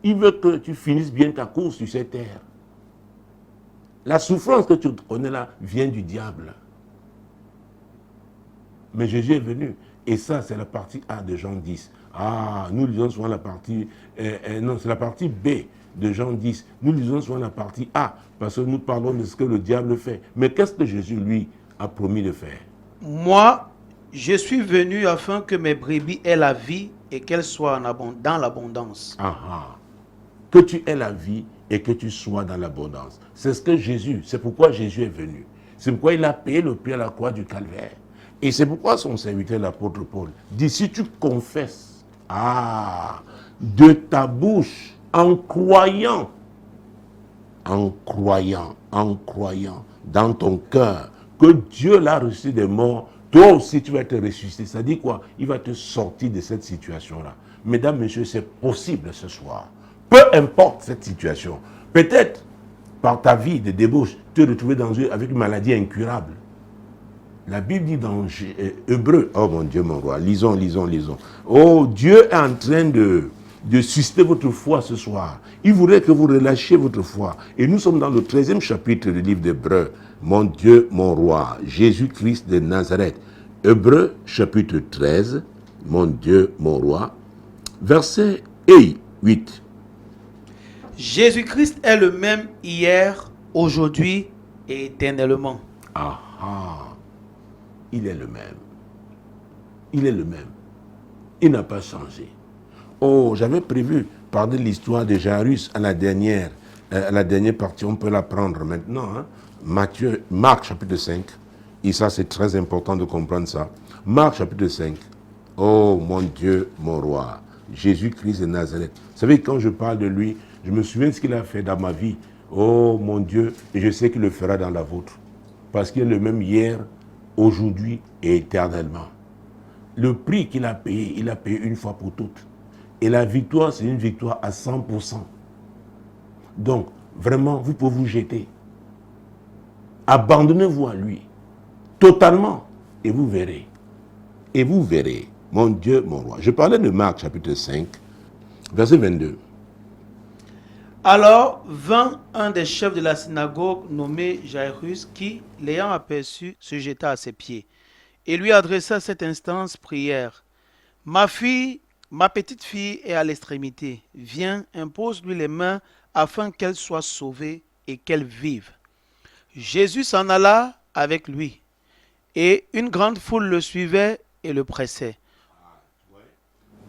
il veut que tu finisses bien ta course sur cette terre. La souffrance que tu connais là vient du diable. Mais Jésus est venu. Et ça, c'est la partie A de Jean 10. Ah, nous lisons souvent la partie... non, c'est la partie B de Jean 10. Nous lisons souvent la partie A, parce que nous parlons de ce que le diable fait. Mais qu'est-ce que Jésus, lui, a promis de faire? Moi, je suis venu afin que mes brebis aient la vie et qu'elles soient dans l'abondance. Ah, ah. Que tu aies la vie et que tu sois dans l'abondance. C'est ce que Jésus, c'est pourquoi Jésus est venu. C'est pourquoi il a payé le prix à la croix du calvaire. Et c'est pourquoi son serviteur, l'apôtre Paul, dit, si tu confesses, de ta bouche, en croyant, dans ton cœur, que Dieu l'a reçu des morts, toi aussi tu vas te ressusciter. Ça dit quoi? Il va te sortir de cette situation-là. Mesdames, messieurs, c'est possible ce soir. Peu importe cette situation. Peut-être, par ta vie de débauche, te retrouver avec une maladie incurable. La Bible dit dans Hébreu, oh mon Dieu, mon roi, lisons. Oh, Dieu est en train de susciter votre foi ce soir. Il voudrait que vous relâchiez votre foi. Et nous sommes dans le 13e chapitre du livre d'Hébreu. Mon Dieu, mon roi, Jésus-Christ de Nazareth. Hébreu, chapitre 13, mon Dieu, mon roi, verset 8. Jésus-Christ est le même hier, aujourd'hui et éternellement. Ah ah. Il est le même. Il est le même. Il n'a pas changé. Oh, j'avais prévu parler de l'histoire de Jairus à la dernière La dernière partie, on peut la prendre maintenant. Hein. Marc chapitre 5. Et ça, c'est très important de comprendre ça. Marc chapitre 5. Oh mon Dieu, mon roi. Jésus-Christ de Nazareth. Vous savez, quand je parle de lui, je me souviens de ce qu'il a fait dans ma vie. Oh mon Dieu, et je sais qu'il le fera dans la vôtre. Parce qu'il est le même hier, aujourd'hui et éternellement. Le prix qu'il a payé, il a payé une fois pour toutes. Et la victoire, c'est une victoire à 100%. Donc, vraiment, vous pouvez vous jeter. Abandonnez-vous à lui. Totalement. Et vous verrez. Et vous verrez. Mon Dieu, mon roi. Je parlais de Marc chapitre 5, verset 22. Alors vint un des chefs de la synagogue nommé Jairus qui, l'ayant aperçu, se jeta à ses pieds et lui adressa cette instance prière. Ma petite fille est à l'extrémité. Viens, impose-lui les mains afin qu'elle soit sauvée et qu'elle vive. Jésus s'en alla avec lui et une grande foule le suivait et le pressait.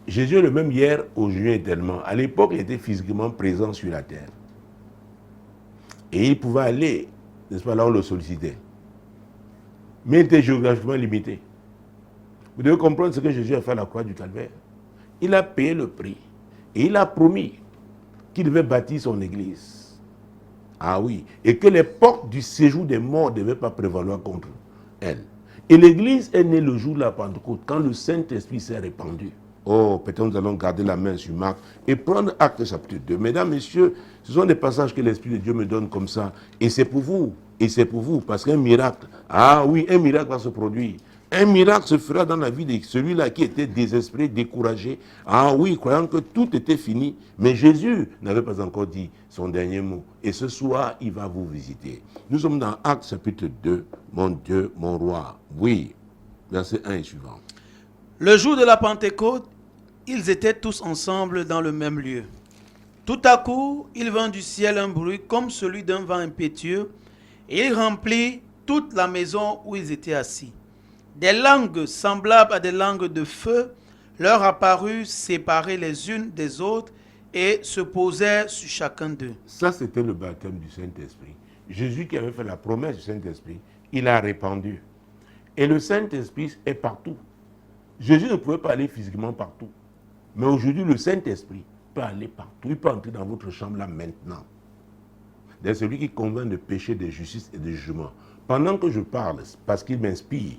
Jésus est le même hier, aujourd'hui éternellement. À l'époque, il était physiquement présent sur la terre. Et il pouvait aller, n'est-ce pas, là où on le sollicitait. Mais il était géographiquement limité. Vous devez comprendre ce que Jésus a fait à la croix du Calvaire. Il a payé le prix. Et il a promis qu'il devait bâtir son église. Ah oui. Et que les portes du séjour des morts ne devaient pas prévaloir contre elle. Et l'église est née le jour de la Pentecôte, quand le Saint-Esprit s'est répandu. Oh, peut-être nous allons garder la main sur Marc et prendre Acte chapitre 2. Mesdames, messieurs, ce sont des passages que l'Esprit de Dieu me donne comme ça. Et c'est pour vous. Et c'est pour vous. Parce qu'un miracle, ah oui, un miracle va se produire. Un miracle se fera dans la vie de celui-là qui était désespéré, découragé. Ah oui, croyant que tout était fini. Mais Jésus n'avait pas encore dit son dernier mot. Et ce soir, il va vous visiter. Nous sommes dans Acte chapitre 2. Mon Dieu, mon roi. Oui. Verset 1 et suivant. Le jour de la Pentecôte, ils étaient tous ensemble dans le même lieu. Tout à coup, il vint du ciel un bruit comme celui d'un vent impétueux, et il remplit toute la maison où ils étaient assis. Des langues semblables à des langues de feu leur apparurent séparées les unes des autres et se posèrent sur chacun d'eux. Ça, c'était le baptême du Saint-Esprit. Jésus qui avait fait la promesse du Saint-Esprit, il a répandu. Et le Saint-Esprit est partout. Jésus ne pouvait pas aller physiquement partout. Mais aujourd'hui, le Saint-Esprit peut aller partout. Il peut entrer dans votre chambre là maintenant. C'est celui qui convainc de péché, de justice et de jugement. Pendant que je parle, parce qu'il m'inspire,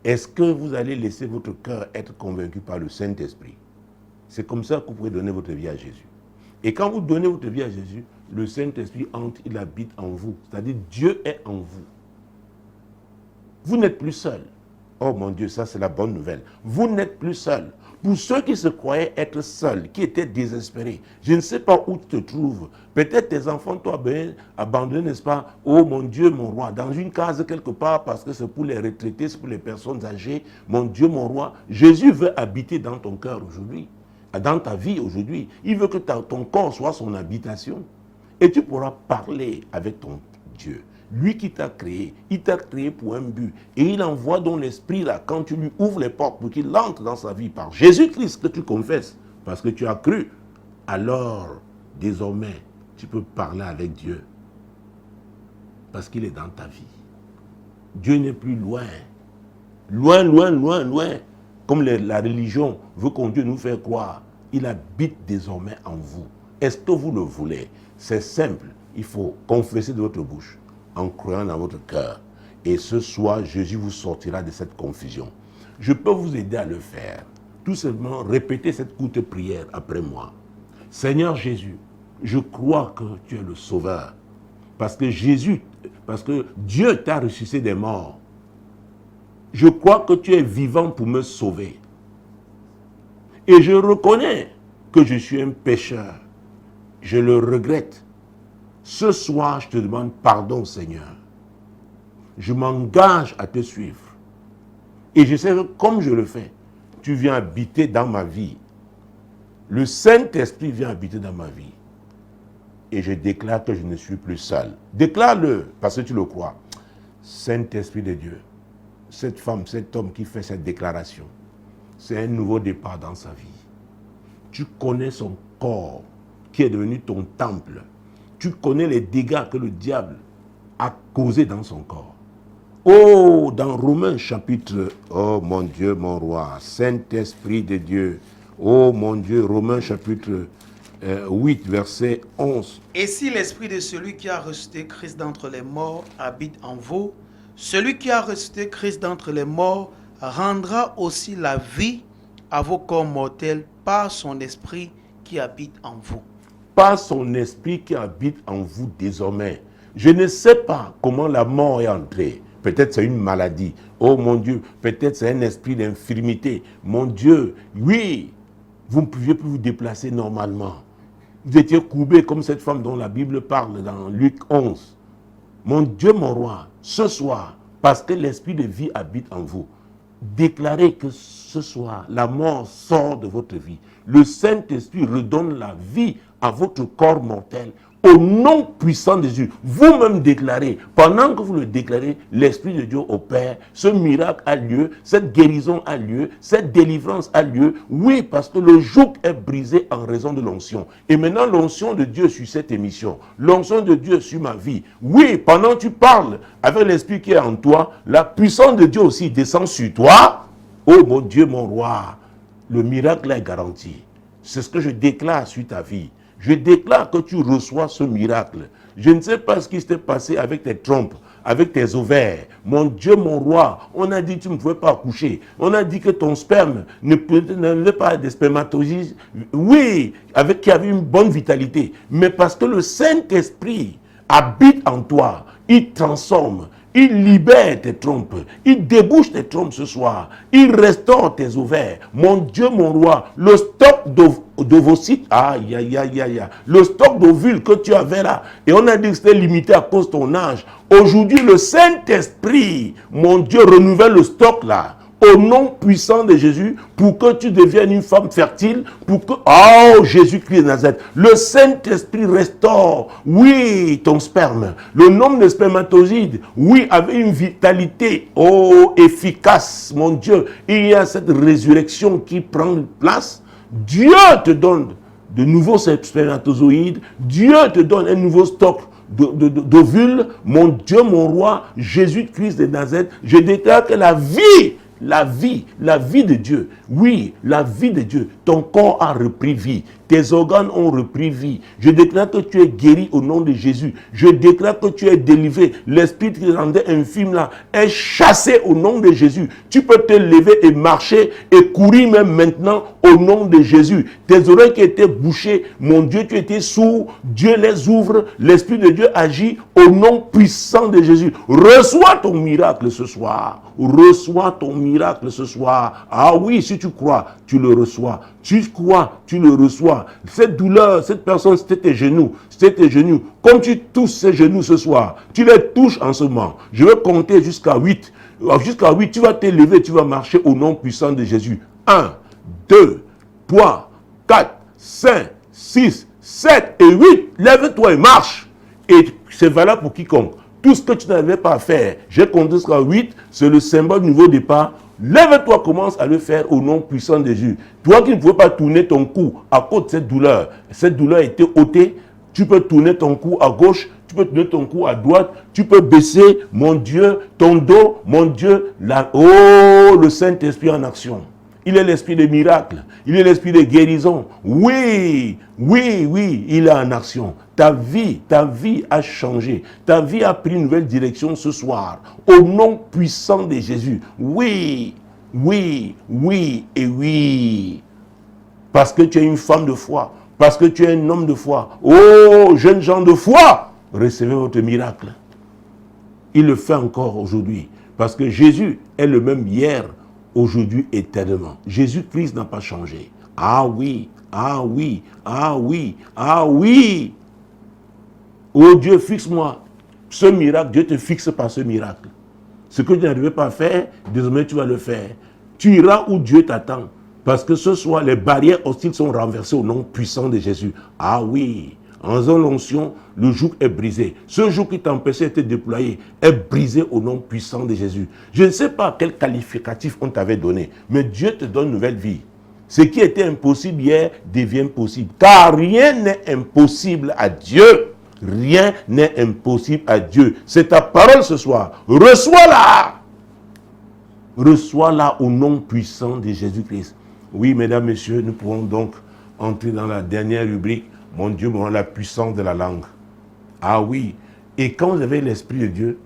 est-ce que vous allez laisser votre cœur être convaincu par le Saint-Esprit? C'est comme ça que vous pouvez donner votre vie à Jésus. Et quand vous donnez votre vie à Jésus, le Saint-Esprit entre, il habite en vous. C'est-à-dire Dieu est en vous. Vous n'êtes plus seul. Oh mon Dieu, ça c'est la bonne nouvelle. Vous n'êtes plus seul. Pour ceux qui se croyaient être seuls, qui étaient désespérés, je ne sais pas où tu te trouves. Peut-être tes enfants t'ont abandonné, n'est-ce pas? Oh mon Dieu, mon roi, dans une case quelque part, parce que c'est pour les retraités, c'est pour les personnes âgées. Mon Dieu, mon roi, Jésus veut habiter dans ton cœur aujourd'hui, dans ta vie aujourd'hui. Il veut que ton corps soit son habitation. Et tu pourras parler avec ton Dieu. Lui qui t'a créé, il t'a créé pour un but. Et il envoie donc l'esprit là, quand tu lui ouvres les portes pour qu'il entre dans sa vie par Jésus-Christ que tu confesses, parce que tu as cru. Alors, désormais, tu peux parler avec Dieu. Parce qu'il est dans ta vie. Dieu n'est plus loin. Loin, loin, loin, loin. Comme la religion veut qu'on Dieu nous fait croire. Il habite désormais en vous. Est-ce que vous le voulez? C'est simple. Il faut confesser de votre bouche, en croyant dans votre cœur. Et ce soir, Jésus vous sortira de cette confusion. Je peux vous aider à le faire. Tout simplement, répétez cette courte prière après moi. Seigneur Jésus, je crois que tu es le Sauveur. Parce que Dieu t'a ressuscité des morts. Je crois que tu es vivant pour me sauver. Et je reconnais que je suis un pécheur. Je le regrette. Ce soir, je te demande pardon, Seigneur. Je m'engage à te suivre. Et je sais que comme je le fais, tu viens habiter dans ma vie. Le Saint-Esprit vient habiter dans ma vie. Et je déclare que je ne suis plus seul. Déclare-le, parce que tu le crois. Saint-Esprit de Dieu, cette femme, cet homme qui fait cette déclaration, c'est un nouveau départ dans sa vie. Tu connais son corps, qui est devenu ton temple. tu connais les dégâts que le diable a causés dans son corps. Oh, dans Romains chapitre, oh mon Dieu, mon roi, Saint-Esprit de Dieu, oh mon Dieu, Romains chapitre 8, verset 11. Et si l'esprit de celui qui a ressuscité Christ d'entre les morts habite en vous, celui qui a ressuscité Christ d'entre les morts rendra aussi la vie à vos corps mortels par son esprit qui habite en vous. Par son esprit qui habite en vous désormais. Je ne sais pas comment la mort est entrée. Peut-être c'est une maladie. Oh mon Dieu, peut-être c'est un esprit d'infirmité. Mon Dieu, oui, vous ne pouviez plus vous déplacer normalement. Vous étiez courbé comme cette femme dont la Bible parle dans Luc 11. Mon Dieu, mon roi, ce soir, parce que l'esprit de vie habite en vous, déclarez que ce soir, la mort sort de votre vie. Le Saint-Esprit redonne la vie à votre corps mortel. Au nom puissant de Jésus, vous-même déclarez, pendant que vous le déclarez, l'Esprit de Dieu opère, ce miracle a lieu, cette guérison a lieu, cette délivrance a lieu. Oui, parce que le joug est brisé en raison de l'onction. Et maintenant, l'onction de Dieu sur cette émission, l'onction de Dieu sur ma vie. Oui, pendant que tu parles avec l'Esprit qui est en toi, la puissance de Dieu aussi descend sur toi. Oh mon Dieu, mon roi, le miracle est garanti. C'est ce que je déclare sur ta vie. Je déclare que tu reçois ce miracle. Je ne sais pas ce qui s'est passé avec tes trompes, avec tes ovaires. Mon Dieu, mon roi, on a dit que tu ne pouvais pas accoucher. On a dit que ton sperme n'avait pas de spermatozoïdes. Oui, qui avait une bonne vitalité. Mais parce que le Saint-Esprit habite en toi, il transforme. Il libère tes trompes. Il débouche tes trompes ce soir. Il restaure tes ovaires. Mon Dieu, mon roi, le stock d'ovocytes, aïe, aïe, aïe, aïe, le stock d'ovules que tu avais là, et on a dit que c'était limité à cause de ton âge. Aujourd'hui, le Saint-Esprit, mon Dieu, renouvelle le stock là. Au nom puissant de Jésus, pour que tu deviennes une femme fertile, pour que, oh, Jésus-Christ de Nazareth, le Saint-Esprit restaure, oui, ton sperme, le nombre de spermatozoïdes, oui, avec une vitalité, oh, efficace, mon Dieu, il y a cette résurrection qui prend place. Dieu te donne de nouveaux spermatozoïdes, Dieu te donne un nouveau stock d'ovules, mon Dieu, mon roi, Jésus-Christ de Nazareth, je déclare que la vie de Dieu, oui, la vie de Dieu, ton corps a repris vie, tes organes ont repris vie. Je déclare que tu es guéri au nom de Jésus. Je déclare que tu es délivré. L'esprit qui te rendait infirme là est chassé au nom de Jésus. Tu peux te lever et marcher et courir même maintenant au nom de Jésus. Tes oreilles qui étaient bouchées, mon Dieu, tu étais sourd, Dieu les ouvre, l'Esprit de Dieu agit au nom puissant de Jésus. Reçois ton miracle ce soir. Reçois ton miracle ce soir. Ah oui, si tu crois, tu le reçois. Tu crois, tu le reçois. Cette douleur, cette personne, c'était tes genoux. C'était tes genoux. Comme tu touches ces genoux ce soir, tu les touches en ce moment. Je vais compter jusqu'à 8. Jusqu'à 8, tu vas t'élever, tu vas marcher au nom puissant de Jésus. 1, 2, 3, 4, 5, 6, 7 et 8. Lève-toi et marche. Et c'est valable pour quiconque. Tout ce que tu n'avais pas à faire, j'ai compté jusqu'à 8, c'est le symbole du nouveau départ. Lève-toi, commence à le faire au nom puissant de Jésus. Toi qui ne pouvais pas tourner ton cou à cause de cette douleur a été ôtée, tu peux tourner ton cou à gauche, tu peux tourner ton cou à droite, tu peux baisser, mon Dieu, ton dos, mon Dieu, le Saint-Esprit en action. Il est l'esprit de miracle, il est l'esprit de guérison. Oui, oui, oui, il est en action. Ta vie a changé. Ta vie a pris une nouvelle direction ce soir. Au nom puissant de Jésus. Oui, oui, oui et oui. Parce que tu es une femme de foi. Parce que tu es un homme de foi. Oh, jeunes gens de foi, recevez votre miracle. Il le fait encore aujourd'hui. Parce que Jésus est le même hier, aujourd'hui, éternellement. Jésus-Christ n'a pas changé. Ah oui, ah oui, ah oui, ah oui. Oh Dieu, fixe-moi ce miracle. Dieu te fixe par ce miracle. Ce que tu n'arrivais pas à faire, désormais tu vas le faire. Tu iras où Dieu t'attend. Parce que ce soir, les barrières hostiles sont renversées au nom puissant de Jésus. Ah oui, en faisant l'onction, le joug est brisé. Ce joug qui t'empêchait de te déployer est brisé au nom puissant de Jésus. Je ne sais pas quel qualificatif on t'avait donné, mais Dieu te donne une nouvelle vie. Ce qui était impossible hier devient possible. Car rien n'est impossible à Dieu. Rien n'est impossible à Dieu. C'est ta parole ce soir. Reçois-la. Reçois-la au nom puissant de Jésus-Christ. Oui, mesdames, messieurs, nous pourrons donc entrer dans la dernière rubrique. Mon Dieu, la puissance de la langue. Ah oui. Et quand vous avez l'Esprit de Dieu,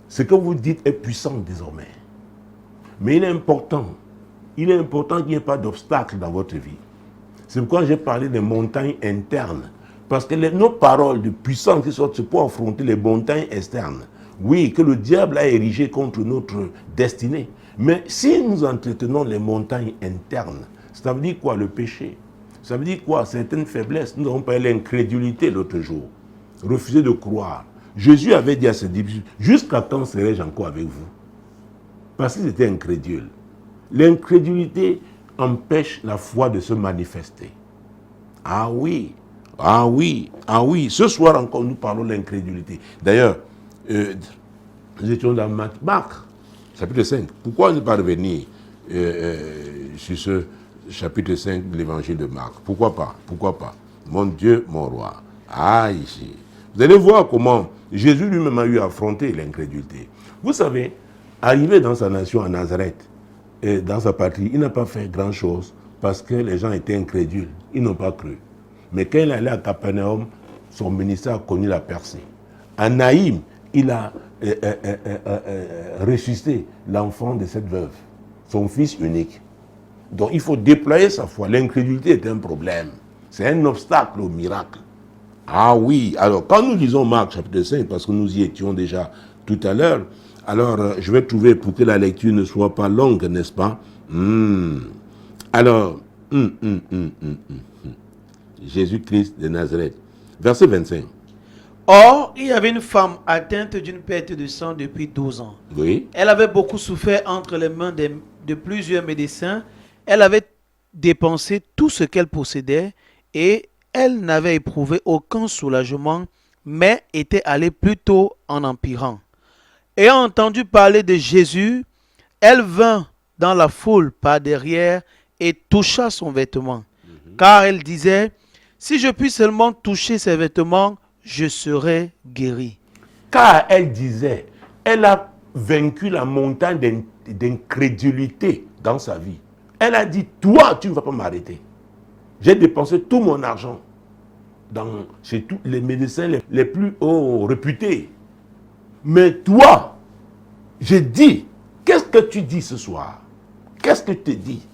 ce que vous dites est puissant désormais. Mais il est important qu'il n'y ait pas d'obstacle dans votre vie. C'est pourquoi j'ai parlé des montagnes internes. Parce que nos paroles de puissance qui sortent, c'est pour affronter les montagnes externes. Oui, que le diable a érigé contre notre destinée. Mais si nous entretenons les montagnes internes, ça veut dire quoi le péché? Ça veut dire quoi certaines faiblesses? Nous avons parlé de l'incrédulité l'autre jour. Refuser de croire. Jésus avait dit à ses disciples, jusqu'à quand serai-je encore avec vous? Parce qu'ils étaient incrédules. L'incrédulité empêche la foi de se manifester. Ah oui, ah oui, ah oui. Ce soir encore, nous parlons de l'incrédulité. D'ailleurs, nous étions dans Marc, chapitre 5. Pourquoi ne pas revenir sur ce chapitre 5 de l'évangile de Marc? Pourquoi pas? Pourquoi pas? Mon Dieu, mon roi. Ah, ici. Vous allez voir comment Jésus lui-même a eu à affronter l'incrédulité. Vous savez, arrivé dans sa nation à Nazareth, et dans sa patrie, il n'a pas fait grand-chose parce que les gens étaient incrédules. Ils n'ont pas cru. Mais quand il est allé à Capernaum, son ministère a connu la percée. À Naïm, il a ressuscité l'enfant de cette veuve, son fils unique. Donc il faut déployer sa foi. L'incrédulité est un problème. C'est un obstacle au miracle. Ah oui, alors quand nous lisons Marc chapitre 5, parce que nous y étions déjà tout à l'heure, alors je vais trouver pour que la lecture ne soit pas longue, n'est-ce pas? Alors, Jésus-Christ de Nazareth, verset 25. Or, il y avait une femme atteinte d'une perte de sang depuis 12 ans. Oui. Elle avait beaucoup souffert entre les mains de plusieurs médecins. Elle avait dépensé tout ce qu'elle possédait et elle n'avait éprouvé aucun soulagement, mais était allée plutôt en empirant. Ayant entendu parler de Jésus, elle vint dans la foule par derrière et toucha son vêtement. Car elle disait, si je puis seulement toucher ses vêtements, je serai guéri. Car elle disait, elle a vaincu la montagne d'incrédulité dans sa vie. Elle a dit, toi, tu ne vas pas m'arrêter. J'ai dépensé tout mon argent chez tous les médecins les plus hauts réputés. Mais toi, j'ai dit, qu'est-ce que tu dis ce soir? Qu'est-ce que tu te dis?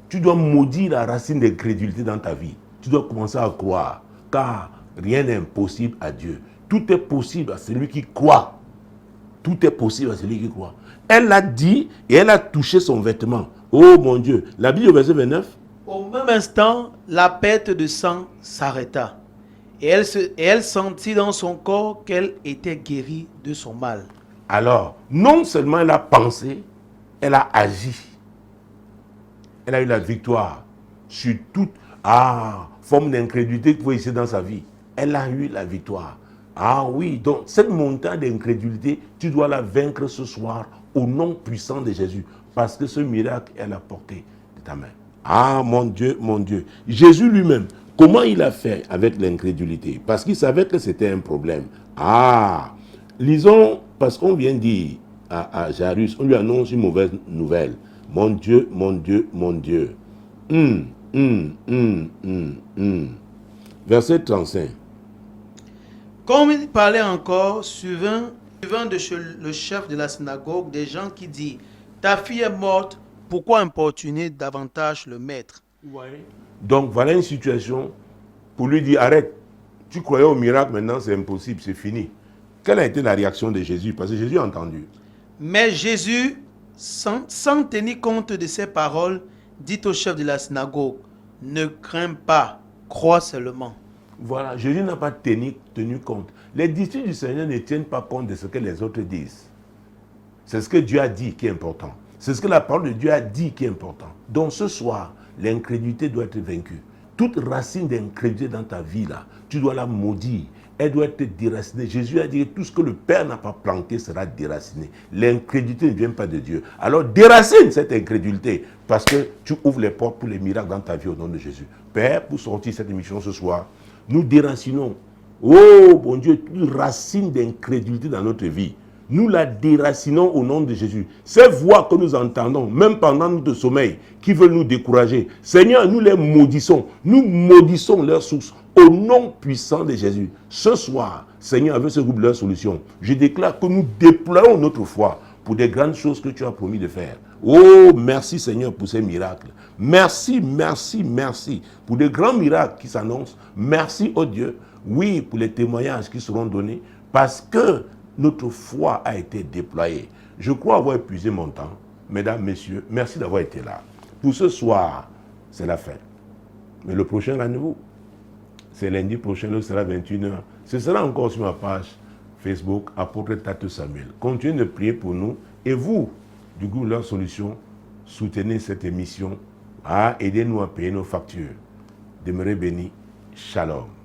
Tu dois maudire la racine d'incrédulité dans ta vie. Tu dois commencer à croire, car rien n'est impossible à Dieu. Tout est possible à celui qui croit. Tout est possible à celui qui croit. Elle l'a dit et elle a touché son vêtement. Oh mon Dieu. La Bible au verset 29. Au même instant, la perte de sang s'arrêta. Et elle sentit dans son corps qu'elle était guérie de son mal. Alors, non seulement elle a pensé, elle a agi. Elle a eu la victoire sur toute forme d'incrédulité qu'il faut essayer dans sa vie. Elle a eu la victoire. Ah oui, donc cette montagne d'incrédulité, tu dois la vaincre ce soir au nom puissant de Jésus. Parce que ce miracle, elle a porté de ta main. Ah mon Dieu, mon Dieu. Jésus lui-même, comment il a fait avec l'incrédulité? Parce qu'il savait que c'était un problème. Ah, lisons, parce qu'on vient dire à Jairus, on lui annonce une mauvaise nouvelle. Mon Dieu, mon Dieu, mon Dieu. Verset 35. Comme il parlait encore, suivant de chez le chef de la synagogue, des gens qui disent, ta fille est morte, pourquoi importuner davantage le maître? Donc voilà une situation pour lui dire, arrête, tu croyais au miracle, maintenant c'est impossible, c'est fini. Quelle a été la réaction de Jésus? Parce que Jésus a entendu. Mais Jésus, sans tenir compte de ces paroles, dit au chef de la synagogue, ne crains pas, crois seulement. Voilà, Jésus n'a pas tenu compte. Les disciples du Seigneur ne tiennent pas compte de ce que les autres disent. C'est ce que Dieu a dit qui est important. C'est ce que la parole de Dieu a dit qui est important. Donc ce soir, l'incrédulité doit être vaincue. Toute racine d'incrédulité dans ta vie, là, tu dois la maudire. Elle doit être déracinée. Jésus a dit que tout ce que le Père n'a pas planté sera déraciné. L'incrédulité ne vient pas de Dieu. Alors déracine cette incrédulité parce que tu ouvres les portes pour les miracles dans ta vie au nom de Jésus. Père, pour sortir cette émission ce soir, nous déracinons Oh, bon Dieu, toute racine d'incrédulité dans notre vie, nous la déracinons au nom de Jésus. Ces voix que nous entendons, même pendant notre sommeil, qui veulent nous décourager, Seigneur, nous les maudissons. Nous maudissons leur source au nom puissant de Jésus. Ce soir, Seigneur, avec ce groupe de leur solution, je déclare que nous déployons notre foi pour des grandes choses que tu as promis de faire. Oh, merci Seigneur pour ces miracles. Merci, merci, merci pour des grands miracles qui s'annoncent. Merci, oh Dieu, oui, pour les témoignages qui seront donnés, parce que notre foi a été déployée. Je crois avoir épuisé mon temps. Mesdames, messieurs, merci d'avoir été là. Pour ce soir, c'est la fin. Mais le prochain rendez-vous, c'est lundi prochain, ce sera 21h. Ce sera encore sur ma page Facebook, Apôtre Tato Samuel. Continuez de prier pour nous. Et vous, du groupe Leur Solution, soutenez cette émission. Aidez-nous à payer nos factures. Demeurez bénis. Shalom.